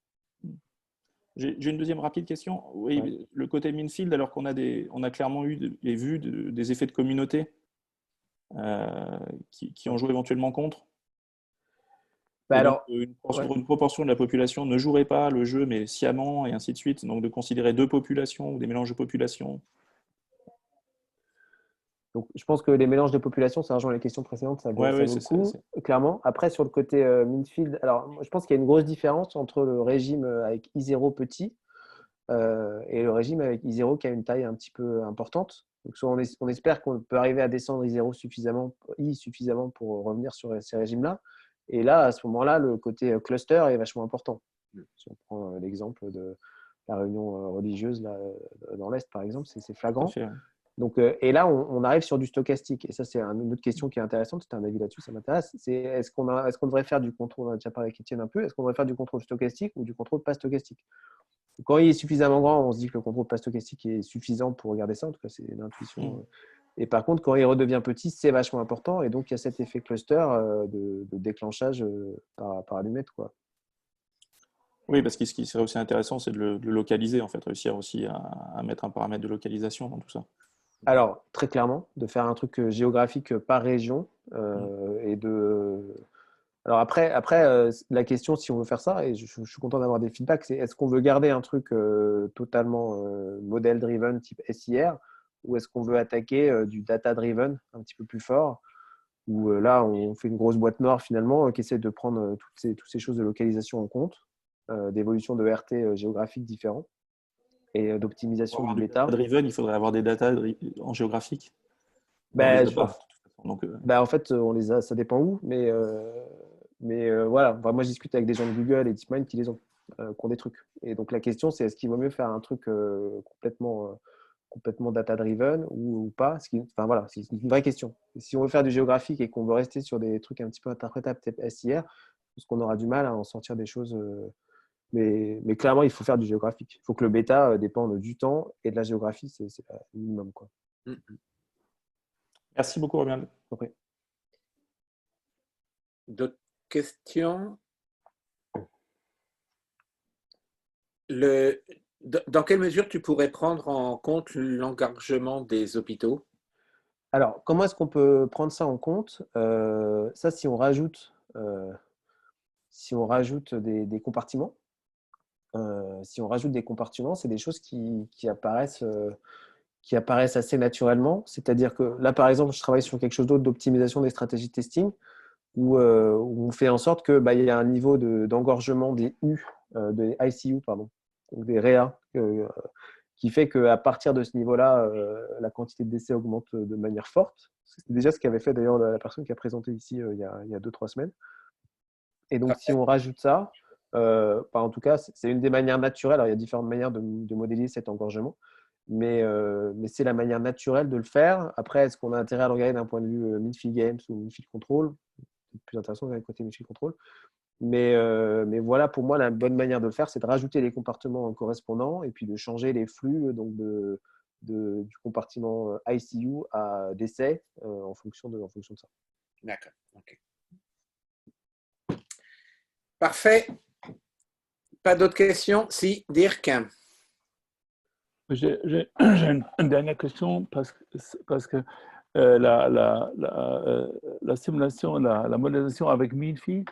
J'ai une deuxième rapide question. Oui, Ouais. le côté Minfield, alors qu'on a clairement eu et vu des effets de communauté qui ont joué éventuellement contre. Bah Et alors, donc, une proportion de la population ne jouerait pas le jeu, mais sciemment, et ainsi de suite. Donc, de considérer deux populations ou des mélanges de populations. donc, je pense que les mélanges de population, ça rejoint les questions précédentes, ça vaut le coup, clairement. Après, sur le côté Minfield, alors moi, je pense qu'il y a une grosse différence entre le régime avec I0 petit et le régime avec I0 qui a une taille un petit peu importante. Donc, soit on espère qu'on peut arriver à descendre I0 suffisamment pour revenir sur ces régimes-là. Et là, à ce moment-là, le côté cluster est vachement important. Si on prend l'exemple de la réunion religieuse là, dans l'Est, par exemple, c'est flagrant. Tout à fait, ouais. Donc, et là, on arrive sur du stochastique. Et ça, c'est une autre question qui est intéressante. C'est un avis là-dessus, ça m'intéresse. C'est est-ce qu'on devrait faire du contrôle, on a déjà parlé avec Étienne un peu, est-ce qu'on devrait faire du contrôle stochastique ou du contrôle pas stochastique? Quand il est suffisamment grand, on se dit que le contrôle pas stochastique est suffisant pour regarder ça. En tout cas, c'est l'intuition. Et par contre, quand il redevient petit, c'est vachement important. Et donc, il y a cet effet cluster de déclenchage par allumette, quoi. Oui, parce que ce qui serait aussi intéressant, c'est de le localiser, en fait, réussir aussi à mettre un paramètre de localisation dans tout ça. Alors, très clairement, de faire un truc géographique par région et de. Alors après la question, si on veut faire ça, et je suis content d'avoir des feedbacks, c'est est-ce qu'on veut garder un truc totalement model-driven type SIR ou est-ce qu'on veut attaquer du data-driven un petit peu plus fort où là, on fait une grosse boîte noire finalement qui essaie de prendre toutes ces choses de localisation en compte, d'évolution de RT géographiques différents et d'optimisation du bêta. Driven, il faudrait avoir des data en géographique. Ben, Donc, en fait, on les a, ça dépend où, mais voilà. Enfin, moi, je discute avec des gens de Google et DeepMind qui les ont, qui ont des trucs. Et donc, la question, c'est est-ce qu'il vaut mieux faire un truc complètement data-driven ou pas? Enfin, voilà, c'est une vraie question. Et si on veut faire du géographique et qu'on veut rester sur des trucs un petit peu interprétables, peut-être SIR, parce qu'on aura du mal à en sortir des choses. Mais clairement, il faut faire du géographique. Il faut que le bêta dépende du temps et de la géographie, c'est le minimum, quoi. Merci beaucoup, Romuald. Okay. D'autres questions? Dans quelle mesure tu pourrais prendre en compte l'engorgement des hôpitaux? Alors, comment est-ce qu'on peut prendre ça en compte? Ça, si on rajoute des compartiments, c'est des choses qui apparaissent assez naturellement. C'est-à-dire que là, par exemple, je travaille sur quelque chose d'autre d'optimisation des stratégies de testing où on fait en sorte que il y a un niveau d'engorgement des des ICU, pardon, donc des réa, qui fait qu'à partir de ce niveau-là, la quantité de décès augmente de manière forte. C'est déjà ce qu'avait fait d'ailleurs la personne qui a présenté ici il y a 2-3 semaines. Et donc, si on rajoute ça, en tout cas, c'est une des manières naturelles. Alors, il y a différentes manières de modéliser cet engorgement, mais c'est la manière naturelle de le faire. Après, est-ce qu'on a intérêt à le regarder d'un point de vue min-field games ou min-field control? C'est plus intéressant avec le côté min-field control. Mais voilà, pour moi, la bonne manière de le faire, c'est de rajouter les compartiments correspondants et puis de changer les flux donc du compartiment ICU à décès en fonction de ça. D'accord. Okay. Parfait. Pas d'autres questions? Si, Dirk. J'ai une dernière question parce que la simulation, la modélisation avec MINFI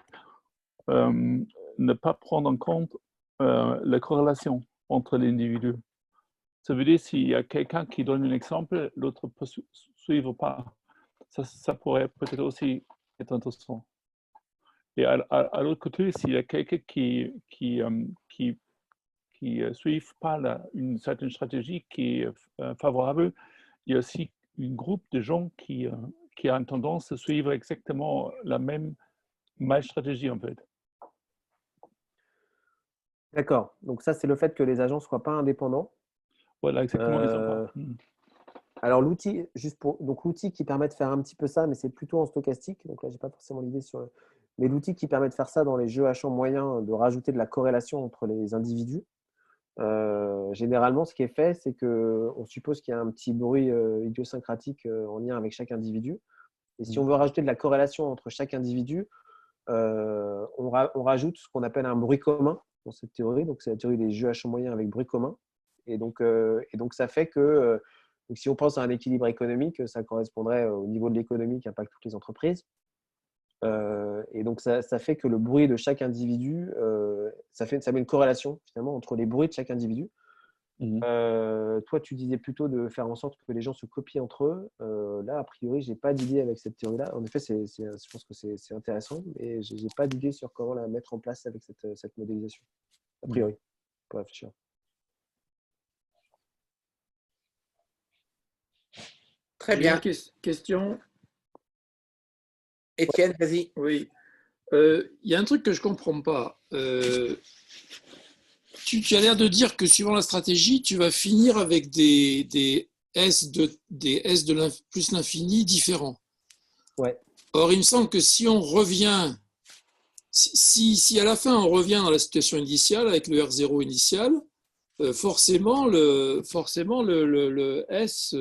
ne pas prendre en compte la corrélation entre les individus. Ça veut dire s'il y a quelqu'un qui donne un exemple, l'autre peut suivre pas. Ça pourrait peut-être aussi être intéressant. Et à l'autre côté, s'il y a quelqu'un qui suivent pas une certaine stratégie qui est favorable, il y a aussi un groupe de gens qui a une tendance à suivre exactement la même stratégie en fait. D'accord. Donc ça, c'est le fait que les agents ne soient pas indépendants. Voilà, exactement. Alors l'outil, donc l'outil qui permet de faire un petit peu ça, mais c'est plutôt en stochastique. Donc là, j'ai pas forcément l'idée sur. Mais l'outil qui permet de faire ça dans les jeux à champ moyen, de rajouter de la corrélation entre les individus. Généralement, ce qui est fait, c'est qu'on suppose qu'il y a un petit bruit idiosyncratique en lien avec chaque individu. Et si on veut rajouter de la corrélation entre chaque individu, on rajoute ce qu'on appelle un bruit commun dans cette théorie. Donc, c'est la théorie des jeux à champ moyen avec bruit commun. Et donc ça fait que donc si on pense à un équilibre économique, ça correspondrait au niveau de l'économie qui impacte toutes les entreprises. Et donc, ça fait que le bruit de chaque individu, ça met une corrélation finalement entre les bruits de chaque individu. Toi, tu disais plutôt de faire en sorte que les gens se copient entre eux. Là, a priori, je n'ai pas d'idée avec cette théorie-là. En effet, je pense que c'est intéressant, mais je n'ai pas d'idée sur comment la mettre en place avec cette modélisation. A priori, pour réfléchir. Très bien. Question. Étienne, vas-y. Oui. Il y a un truc que je ne comprends pas. Tu as l'air de dire que suivant la stratégie, tu vas finir avec des S de plus l'infini différents. Ouais. Or, il me semble que si on revient, si à la fin on revient dans la situation initiale avec le R0 initial, forcément le S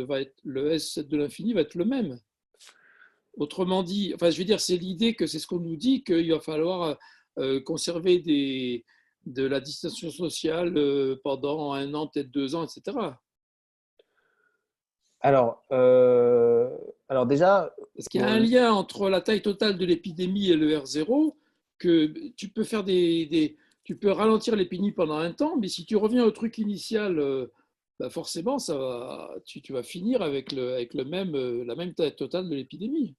le S de l'infini va être le même. Autrement dit, enfin, je veux dire, c'est l'idée que c'est ce qu'on nous dit qu'il va falloir conserver de la distanciation sociale pendant 1 an, peut-être 2 ans, etc. Alors, déjà, Parce qu'il y a un lien entre la taille totale de l'épidémie et le R0, que tu peux faire tu peux ralentir l'épidémie pendant un temps, mais si tu reviens au truc initial, bah forcément, tu vas finir avec la même taille totale de l'épidémie.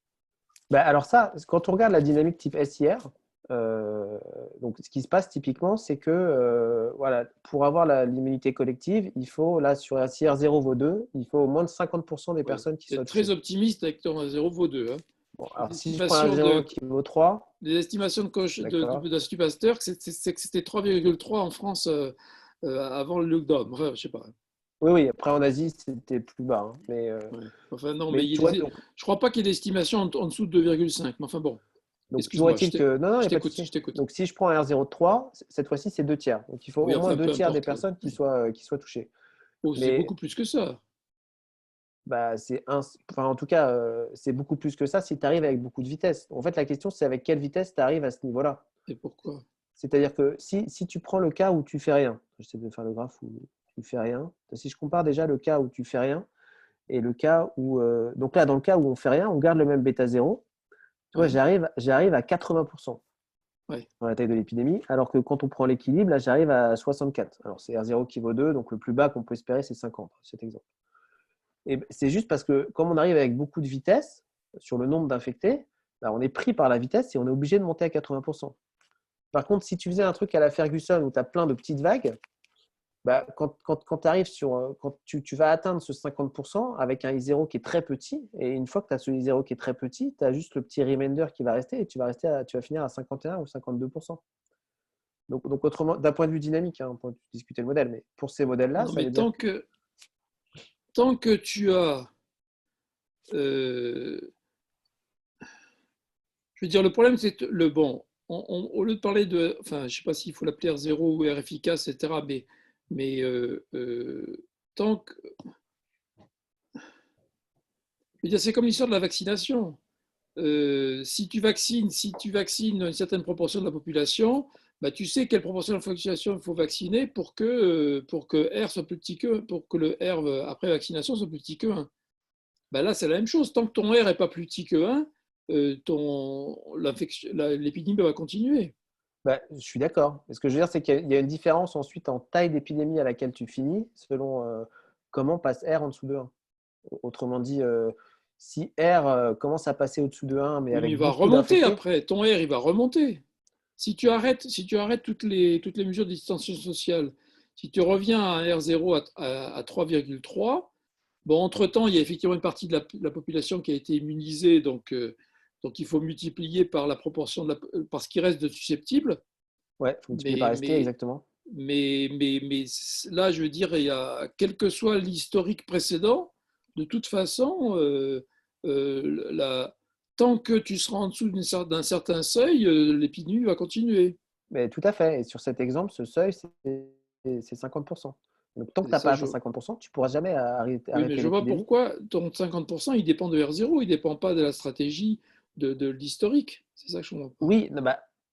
alors ça, quand on regarde la dynamique type SIR, donc ce qui se passe typiquement, c'est que voilà, pour avoir l'immunité collective, il faut, là, sur un SIR 0 vaut 2, il faut au moins de 50% des personnes qui soient très touchées. optimiste avec ton 0 vaut 2. Hein. Bon, alors, si je prends un 0 qui vaut 3… Les estimations de l'Institut Pasteur, c'est que c'était 3,3 en France avant le lockdown. Enfin, je sais pas. Oui, après en Asie, c'était plus bas. Hein, mais, ouais. Enfin, non, mais je ne crois pas qu'il y ait d'estimation en dessous de 2,5. Mais enfin, bon. Donc, toujours est-il que… Non, je t'écoute. Donc, si je prends un R0 de 3, cette fois-ci, c'est 2 tiers. Donc, il faut au moins 2 tiers des personnes qui soient touchées. Oh, c'est beaucoup plus que ça. En tout cas, c'est beaucoup plus que ça si tu arrives avec beaucoup de vitesse. En fait, la question, c'est avec quelle vitesse tu arrives à ce niveau-là. Et pourquoi? C'est-à-dire que si tu prends le cas où tu fais rien, j'essaie de faire le graphe où tu fais rien. Si je compare déjà le cas où tu fais rien et le cas où… donc là, dans le cas où on fait rien, on garde le même bêta 0. Tu vois, j'arrive à 80% dans la taille de l'épidémie, alors que quand on prend l'équilibre, là, j'arrive à 64. Alors, c'est R0 qui vaut 2, donc le plus bas qu'on peut espérer, c'est 50, cet exemple. Et c'est juste parce que comme on arrive avec beaucoup de vitesse sur le nombre d'infectés, on est pris par la vitesse et on est obligé de monter à 80%. Par contre, si tu faisais un truc à la Ferguson où tu as plein de petites vagues, quand tu arrives quand tu vas atteindre ce 50% avec un I0 qui est très petit, et une fois que tu as ce I0 qui est très petit, tu as juste le petit remainder qui va rester et tu vas finir à 51 ou 52%. Donc autrement, d'un point de vue dynamique, on peut discuter le modèle, mais pour ces modèles-là, non, mais tant que tu as… je veux dire, le problème, c'est le bon. Au lieu de parler de… Enfin, je ne sais pas s'il faut l'appeler R0 ou R efficace, etc., mais tant que… Je veux dire, c'est comme l'histoire de la vaccination. Si tu vaccines une certaine proportion de la population, tu sais quelle proportion de la population il faut vacciner pour que R soit plus petit que, pour que le R après vaccination soit plus petit que 1. Là, c'est la même chose. Tant que ton R n'est pas plus petit que 1, l'épidémie va continuer. Je suis d'accord. Ce que je veux dire, c'est qu'il y a une différence ensuite en taille d'épidémie à laquelle tu finis, selon comment passe R en dessous de 1. Autrement dit, si R commence à passer au-dessous de 1, mais avec il va remonter après. Ton R, il va remonter. Si tu arrêtes toutes les mesures de distanciation sociale, si tu reviens à un R0 à 3,3, bon, entre-temps, il y a effectivement une partie de la population qui a été immunisée, donc il faut multiplier par la proportion par ce qui reste de susceptibles. Ouais, il faut multiplier par ST, exactement. Mais là, je veux dire, quel que soit l'historique précédent, de toute façon, tant que tu seras en dessous d'un certain seuil, l'épidémie va continuer. Mais tout à fait. Et sur cet exemple, ce seuil, c'est 50%. Donc, tant que tu n'as pas atteint 50%, tu ne pourras jamais arrêter l'épidémie. Mais je vois pourquoi ton 50%, il dépend de R0, il ne dépend pas de la stratégie de l'historique. C'est ça que je comprends pas. Oui,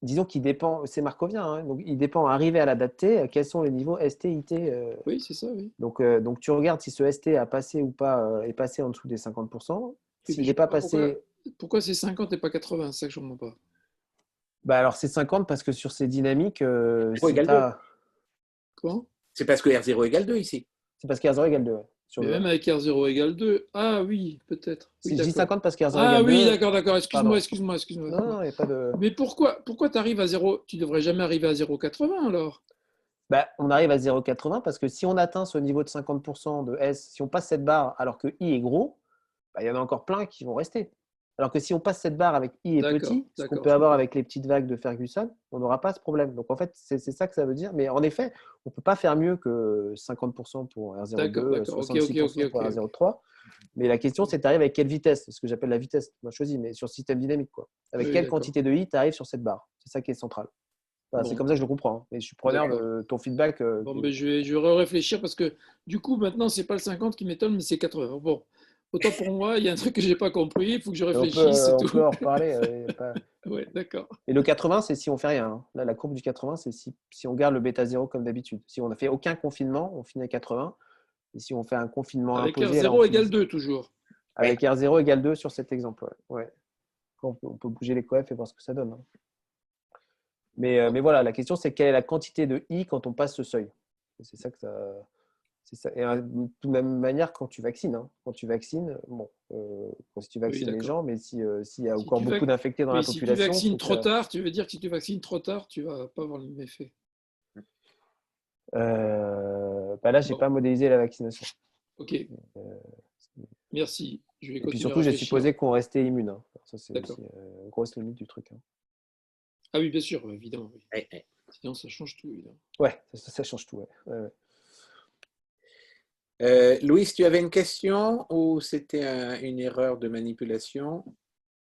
disons qu'il dépend, c'est markovien, hein, donc il dépend, arrivé à la date T, quels sont les niveaux ST, IT. Oui, c'est ça, oui. Donc, tu regardes si ce ST a passé ou pas, est passé en dessous des 50%. S'il n'est pas passé… Pourquoi c'est 50 et pas 80? C'est ça que je ne comprends pas. Alors, c'est 50 parce que sur ces dynamiques… Comment? C'est parce que R0 égale 2 ici. C'est parce qu'R0 égale 2. Ouais, mais même avec R0 égale 2. Ah oui, peut-être. Oui, si je dis 50 parce qu'R0 égale 2… Ah oui, d'accord. Excuse-moi. Non, il n'y a pas de… Mais pourquoi tu arrives à 0? Tu ne devrais jamais arriver à 0,80 alors? On arrive à 0,80 parce que si on atteint ce niveau de 50% de S, si on passe cette barre alors que I est gros, il y en a encore plein qui vont rester. Alors que si on passe cette barre avec I est D'accord, petit, ce qu'on d'accord, peut je avoir comprends. avec les petites vagues de Ferguson, on n'aura pas ce problème. Donc en fait, c'est ça que ça veut dire. Mais en effet, on ne peut pas faire mieux que 50% pour D'accord, R02, d'accord. Ok, ok, ok, 66% ok. pour R03. Mais la question, c'est tu arrives avec quelle vitesse? Ce que j'appelle la vitesse, moi choisis, mais sur système dynamique, quoi. Avec Oui, quelle d'accord. quantité de I tu arrives sur cette barre? C'est ça qui est central. Voilà, c'est Bon, comme ça que je le comprends, hein. Mais je suis preneur d'accord. de ton feedback. Bon, mais je vais réfléchir parce que du coup, maintenant, c'est pas le 50 qui m'étonne, mais c'est 80. Bon, autant pour moi, il y a un truc que j'ai pas compris, il faut que je Et réfléchisse, c'est on peut tout. en reparler. Ouais, d'accord. Et le 80, c'est si on fait rien, hein. Là, la courbe du 80, c'est si on garde le bêta 0 comme d'habitude. Si on n'a fait aucun confinement, on finit à 80. Et si on fait un confinement Avec imposé, là, on R0 égale finit 2 toujours. avec R0 égale 2 sur cet exemple. Ouais. Ouais. On peut bouger les coefs et voir ce que ça donne, hein. Mais voilà, la question, c'est quelle est la quantité de I quand on passe ce seuil. Et c'est ça que ça. C'est ça. Et de toute même manière, quand tu vaccines, hein. Quand tu vaccines, bon, si tu Oui, vaccines les d'accord. gens, mais s'il y a Si encore tu beaucoup d'infectés dans la Oui, si tu population, vaccines faut que trop ça. tard, tu veux dire que si tu vaccines trop tard, tu vas pas avoir le même effet. Là, je n'ai Bon, pas modélisé la vaccination. ok, Euh, merci. Je vais Et puis continuer à surtout, j'ai réfléchir. supposé qu'on restait immune, hein. Ça, c'est D'accord. aussi une grosse limite du truc, hein. Ah oui, bien sûr, évidemment. Oui. Ouais, ouais. Sinon, ça change tout, évidemment. Ouais, ça change tout. Ouais. Ouais. Louis, tu avais une question ou c'était une erreur de manipulation?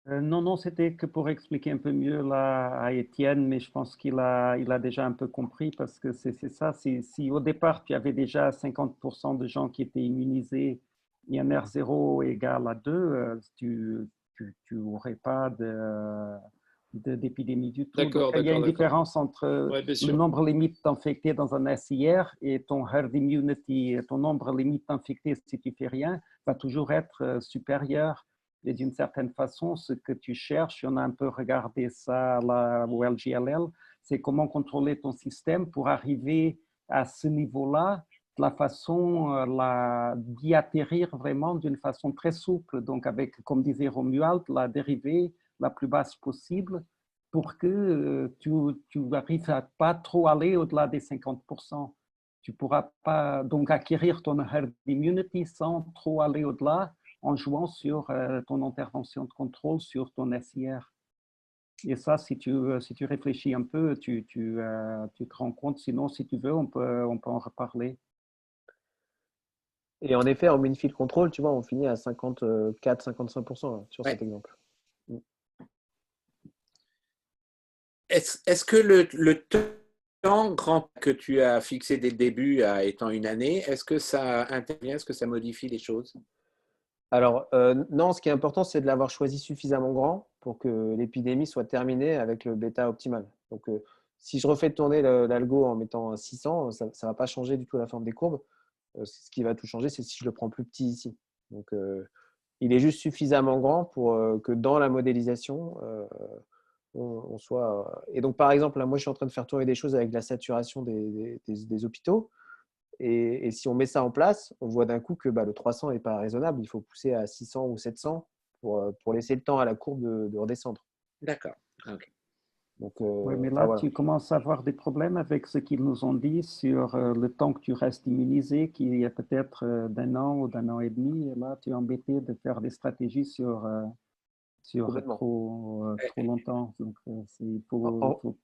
Non, non, c'était que pour expliquer un peu mieux là à Étienne, mais je pense il a déjà un peu compris parce que c'est ça. Si au départ tu avais déjà 50% de gens qui étaient immunisés et un R0 égal à 2, tu n'aurais pas d'épidémie du tout. Donc D'accord, il y a d'accord, une d'accord. différence entre Ouais, bien le sûr. nombre limite d'infectés dans un SIR et ton herd immunity, ton nombre limite d'infectés si tu fais rien, va toujours être supérieur. Et d'une certaine façon, ce que tu cherches, on a un peu regardé ça au LGLL, c'est comment contrôler ton système pour arriver à ce niveau-là, de la façon d'y atterrir vraiment d'une façon très souple, donc avec, comme disait Romuald, la dérivée la plus basse possible pour que tu arrives à pas trop aller au-delà des 50%. Tu pourras pas donc acquérir ton herd immunity sans trop aller au-delà en jouant sur ton intervention de contrôle sur ton SIR. Et ça, si tu réfléchis un peu, tu te rends compte. Sinon, si tu veux, on peut en reparler. Et en effet, en mini-field control, tu vois, on finit à 54-55% sur Ouais. cet exemple. Est-ce que le temps grand que tu as fixé dès le début étant une année, est-ce que ça intervient, est-ce que ça modifie les choses? Alors, non, ce qui est important, c'est de l'avoir choisi suffisamment grand pour que l'épidémie soit terminée avec le bêta optimal. Donc, si je refais tourner l'algo en mettant 600, ça ne va pas changer du tout la forme des courbes. Ce qui va tout changer, c'est si je le prends plus petit ici. Donc, il est juste suffisamment grand pour que dans la modélisation, on soit. Et donc, par exemple, là, moi, je suis en train de faire tourner des choses avec la saturation des hôpitaux. Et si on met ça en place, on voit d'un coup que le 300 n'est pas raisonnable. Il faut pousser à 600 ou 700 pour laisser le temps à la courbe de redescendre. D'accord. Okay. Donc, oui, mais là, voilà. tu commences à avoir des problèmes avec ce qu'ils nous ont dit sur le temps que tu restes immunisé, qui est peut-être d'un an ou d'un an et demi. Et là, tu es embêté de faire des stratégies sur trop longtemps. Donc, il faut.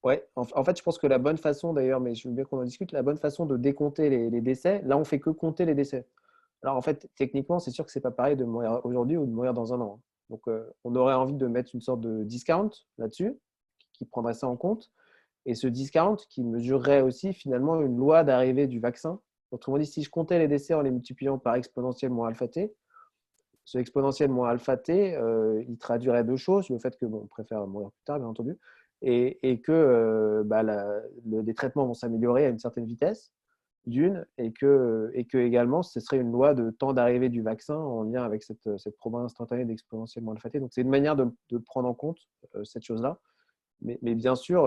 Ouais, en fait, je pense que la bonne façon, d'ailleurs, mais je veux bien qu'on en discute, la bonne façon de décompter les décès, là, on fait que compter les décès. Alors, en fait, techniquement, c'est sûr que c'est pas pareil de mourir aujourd'hui ou de mourir dans un an. Donc, on aurait envie de mettre une sorte de discount là-dessus, qui prendrait ça en compte. Et ce discount qui mesurerait aussi finalement une loi d'arrivée du vaccin. Autrement dit, si je comptais les décès en les multipliant par exponentielle moins alpha t, ce exponentiel moins alpha t, il traduirait deux choses. Le fait que, on préfère mourir plus tard, bien entendu, et que les traitements vont s'améliorer à une certaine vitesse, d'une, et que également, ce serait une loi de temps d'arrivée du vaccin en lien avec cette probabilité instantanée d'exponentielle moins alpha t. Donc, c'est une manière de prendre en compte cette chose-là. Mais bien sûr,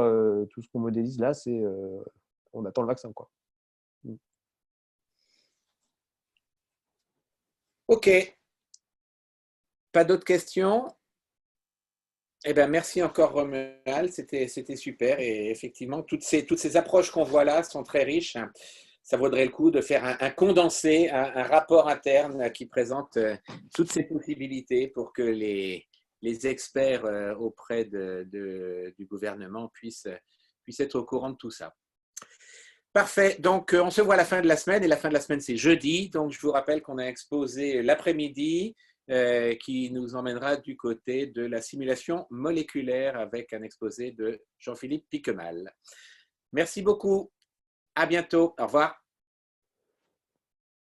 tout ce qu'on modélise là, c'est on attend le vaccin, quoi. OK. Pas d'autres questions? Eh bien, merci encore, Romuald. C'était super. Et effectivement, toutes ces approches qu'on voit là sont très riches. ça vaudrait le coup de faire un condensé, un rapport interne qui présente toutes ces possibilités pour que les experts auprès du gouvernement puissent être au courant de tout ça. Parfait. Donc, on se voit à la fin de la semaine. Et la fin de la semaine, c'est jeudi. Donc, je vous rappelle qu'on a exposé l'après-midi qui nous emmènera du côté de la simulation moléculaire avec un exposé de Jean-Philippe Piquemal. Merci beaucoup. À bientôt. Au revoir.